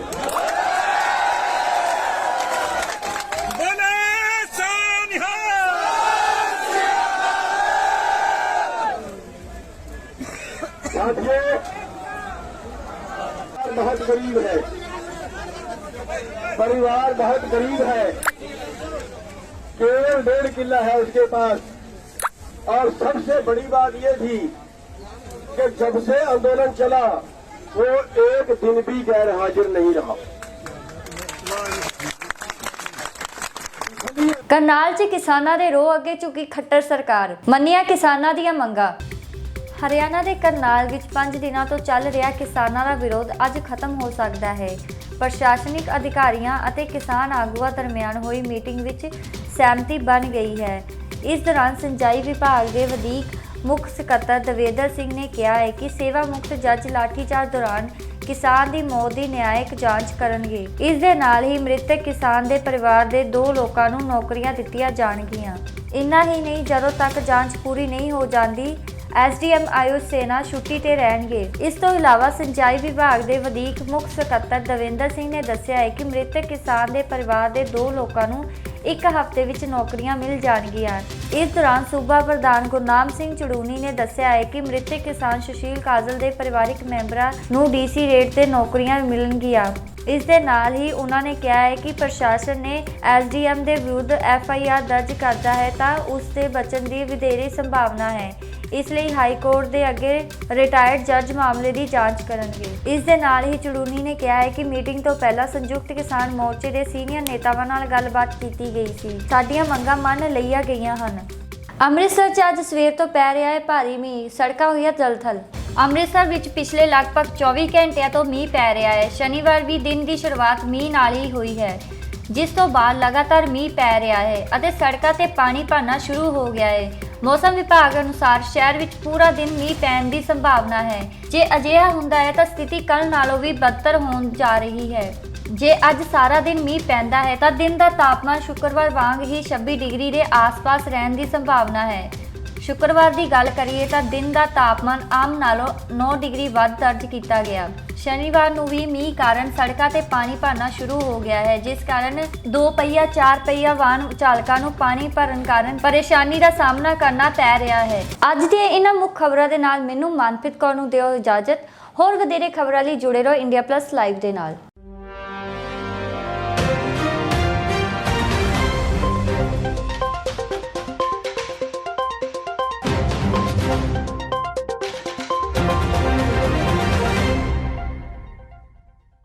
साथियों, बहुत गरीब है, परिवार बहुत गरीब है, केवल 1.5 किला है उसके पास। और सबसे बड़ी बात यह थी कि जब से आंदोलन चला वो एक दिन भी गैर हाजिर नहीं रहा। ਕਰਨਾਲ 'ਚ ਕਿਸਾਨਾਂ ਦੇ ਰੋਹ ਅੱਗੇ ਝੁਕੀ ਖੱਟਰ ਸਰਕਾਰ, ਮੰਨੀਆਂ ਕਿਸਾਨਾਂ ਦੀਆਂ ਮੰਗਾਂ। ਹਰਿਆਣਾ ਦੇ ਕਰਨਾਲ ਵਿੱਚ 5 ਦਿਨਾਂ ਤੋਂ ਚੱਲ ਰਿਹਾ ਕਿਸਾਨਾਂ ਦਾ ਵਿਰੋਧ ਅੱਜ ਖਤਮ ਹੋ ਸਕਦਾ ਹੈ। ਪ੍ਰਸ਼ਾਸਨਿਕ ਅਧਿਕਾਰੀਆਂ ਅਤੇ ਕਿਸਾਨ ਆਗੂਆਂ ਦਰਮਿਆਨ ਹੋਈ ਮੀਟਿੰਗ ਵਿੱਚ ਸਹਿਮਤੀ ਬਣ ਗਈ ਹੈ। ਇਸ ਦੌਰਾਨ ਸਿੰਜਾਈ ਵਿਭਾਗ ਦੇ ਵਧੀਕ ਮੁੱਖ ਸਕੱਤਰ ਦਵੇਂਦਰ ਸਿੰਘ ਨੇ ਕਿਹਾ ਹੈ ਕਿ ਸੇਵਾ ਮੁਕਤ ਜੱਜ ਲਾਠੀਚਾਰਜ ਦੌਰਾਨ ਕਿਸਾਨ ਦੀ ਮੌਤ ਦੀ ਨਿਆਇਕ ਜਾਂਚ ਕਰਨਗੇ। ਇਸ ਦੇ ਨਾਲ ਹੀ ਮ੍ਰਿਤਕ ਕਿਸਾਨ ਦੇ ਪਰਿਵਾਰ ਦੇ 2 ਲੋਕਾਂ ਨੂੰ ਨੌਕਰੀਆਂ ਦਿੱਤੀਆਂ ਜਾਣਗੀਆਂ। ਇੰਨਾ ਹੀ ਨਹੀਂ, ਜਦੋਂ ਤੱਕ ਜਾਂਚ ਪੂਰੀ ਨਹੀਂ ਹੋ ਜਾਂਦੀ SDM ਆਯੁਸ਼ ਸੇਨਾ ਛੁੱਟੀ ਤੇ ਰਹਿਣਗੇ। ਇਸ ਤੋਂ ਇਲਾਵਾ ਸਿੰਜਾਈ ਵਿਭਾਗ ਦੇ ਵਧੀਕ ਮੁੱਖ ਸਕੱਤਰ ਦਵਿੰਦਰ ਸਿੰਘ ਨੇ ਦੱਸਿਆ ਹੈ ਕਿ ਮ੍ਰਿਤਕ ਕਿਸਾਨ ਦੇ ਪਰਿਵਾਰ ਦੇ 2 ਲੋਕਾਂ ਨੂੰ 1 ਹਫ਼ਤੇ ਵਿੱਚ ਨੌਕਰੀਆਂ ਮਿਲ ਜਾਣਗੀਆਂ। ਇਸ ਦੌਰਾਨ ਸੂਬਾ ਪ੍ਰਧਾਨ ਗੁਰਨਾਮ ਸਿੰਘ ਚੜੂਨੀ ਨੇ ਦੱਸਿਆ ਹੈ ਕਿ ਮ੍ਰਿਤਕ ਕਿਸਾਨ ਸੁਸ਼ੀਲ ਕਾਜਲ ਦੇ ਪਰਿਵਾਰਕ ਮੈਂਬਰਾਂ ਨੂੰ DC ਰੇਟ ਤੇ ਨੌਕਰੀਆਂ ਮਿਲਣਗੀਆਂ। ਇਸ ਦੇ ਨਾਲ ਹੀ ਉਹਨਾਂ ਨੇ ਕਿਹਾ ਹੈ ਕਿ ਪ੍ਰਸ਼ਾਸਨ ਨੇ SDM ਦੇ ਵਿਰੁੱਧ FIR ਦਰਜ ਕਰਦਾ ਹੈ ਤਾਂ ਉਸ ਦੇ ਬਚਣ ਦੀ ਵਧੇਰੇ ਸੰਭਾਵਨਾ ਹੈ। ਇਸ ਲਈ ਹਾਈ ਕੋਰਟ ਦੇ ਅੱਗੇ ਰਿਟਾਇਰਡ ਜੱਜ ਮਾਮਲੇ ਦੀ ਜਾਂਚ ਕਰਨਗੇ। ਇਸ ਦੇ ਨਾਲ ਹੀ ਚੜੂਨੀ ਨੇ ਕਿਹਾ ਹੈ ਕਿ ਮੀਟਿੰਗ ਤੋਂ ਪਹਿਲਾਂ ਸੰਯੁਕਤ ਕਿਸਾਨ ਮੋਰਚੇ ਦੇ ਸੀਨੀਅਰ ਨੇਤਾਵਾਂ ਨਾਲ ਗੱਲਬਾਤ ਕੀਤੀ ਗਈ ਸੀ। ਸਾਡੀਆਂ ਮੰਗਾਂ ਮੰਨ ਲਈਆਂ ਗਈਆਂ ਹਨ। ਅੰਮ੍ਰਿਤਸਰ 'ਚ ਅੱਜ ਸਵੇਰ ਤੋਂ ਪੈ ਰਿਹਾ ਹੈ ਭਾਰੀ ਮੀਂਹ, ਸੜਕਾਂ ਹੋਈਆਂ ਜਲਥਲ। ਅੰਮ੍ਰਿਤਸਰ ਵਿੱਚ ਪਿਛਲੇ ਲਗਭਗ 24 ਘੰਟਿਆਂ ਤੋਂ ਮੀਂਹ ਪੈ ਰਿਹਾ ਹੈ। ਸ਼ਨੀਵਾਰ ਵੀ ਦਿਨ ਦੀ ਸ਼ੁਰੂਆਤ ਮੀਂਹ ਨਾਲ ਹੀ ਹੋਈ ਹੈ, ਜਿਸ ਤੋਂ ਬਾਅਦ ਲਗਾਤਾਰ ਮੀਂਹ ਪੈ ਰਿਹਾ ਹੈ ਅਤੇ ਸੜਕਾਂ ਤੇ ਪਾਣੀ ਭਰਨਾ ਸ਼ੁਰੂ ਹੋ ਗਿਆ ਹੈ। ਮੌਸਮ ਵਿਭਾਗ ਅਨੁਸਾਰ ਸ਼ਹਿਰ ਵਿੱਚ ਪੂਰਾ ਦਿਨ ਮੀਂਹ ਪੈਣ ਦੀ ਸੰਭਾਵਨਾ ਹੈ। ਜੇ ਅਜਿਹਾ ਹੁੰਦਾ ਹੈ ਤਾਂ ਸਥਿਤੀ ਕੱਲ੍ਹ ਨਾਲੋਂ ਵੀ ਬਦਤਰ ਹੋਣ ਜਾ ਰਹੀ ਹੈ। ਜੇ ਅੱਜ ਸਾਰਾ ਦਿਨ ਮੀਂਹ ਪੈਂਦਾ ਹੈ ਤਾਂ ਦਿਨ ਦਾ ਤਾਪਮਾਨ ਸ਼ੁੱਕਰਵਾਰ ਵਾਂਗ ਹੀ 26 ਡਿਗਰੀ ਦੇ ਆਸ-ਪਾਸ ਰਹਿਣ ਦੀ ਸੰਭਾਵਨਾ ਹੈ। ਸ਼ੁੱਕਰਵਾਰ ਦੀ ਗੱਲ ਕਰੀਏ ਤਾਂ ਦਿਨ ਦਾ ਤਾਪਮਾਨ ਆਮ ਨਾਲੋਂ 9 ਡਿਗਰੀ ਵੱਧ ਦਰਜ ਕੀਤਾ ਗਿਆ। ਸ਼ਨੀਵਾਰ ਨੂੰ ਵੀ ਮੀਂਹ ਕਾਰਨ ਸੜਕਾਂ ਤੇ ਪਾਣੀ ਭਰਨਾ ਸ਼ੁਰੂ ਹੋ ਗਿਆ ਹੈ, ਜਿਸ ਕਾਰਨ 2 ਪਹੀਆ 4 ਪਹੀਆ ਵਾਹਨ ਚਾਲਕਾਂ ਨੂੰ ਪਾਣੀ ਭਰਨ ਕਾਰਨ ਪਰੇਸ਼ਾਨੀ ਦਾ ਸਾਹਮਣਾ ਕਰਨਾ ਪੈ ਰਿਹਾ ਹੈ। ਅੱਜ ਦੀਆਂ ਇਹਨਾਂ ਮੁੱਖ ਖਬਰਾਂ ਦੇ ਨਾਲ ਮੈਨੂੰ ਮਨਪ੍ਰੀਤ ਕੌਰ ਨੂੰ ਦਿਓ ਇਜਾਜ਼ਤ। ਹੋਰ ਵਧੇਰੇ ਖਬਰਾਂ ਲਈ ਜੁੜੇ ਰਹੋ ਇੰਡੀਆ+ ਲਾਈਵ ਦੇ ਨਾਲ।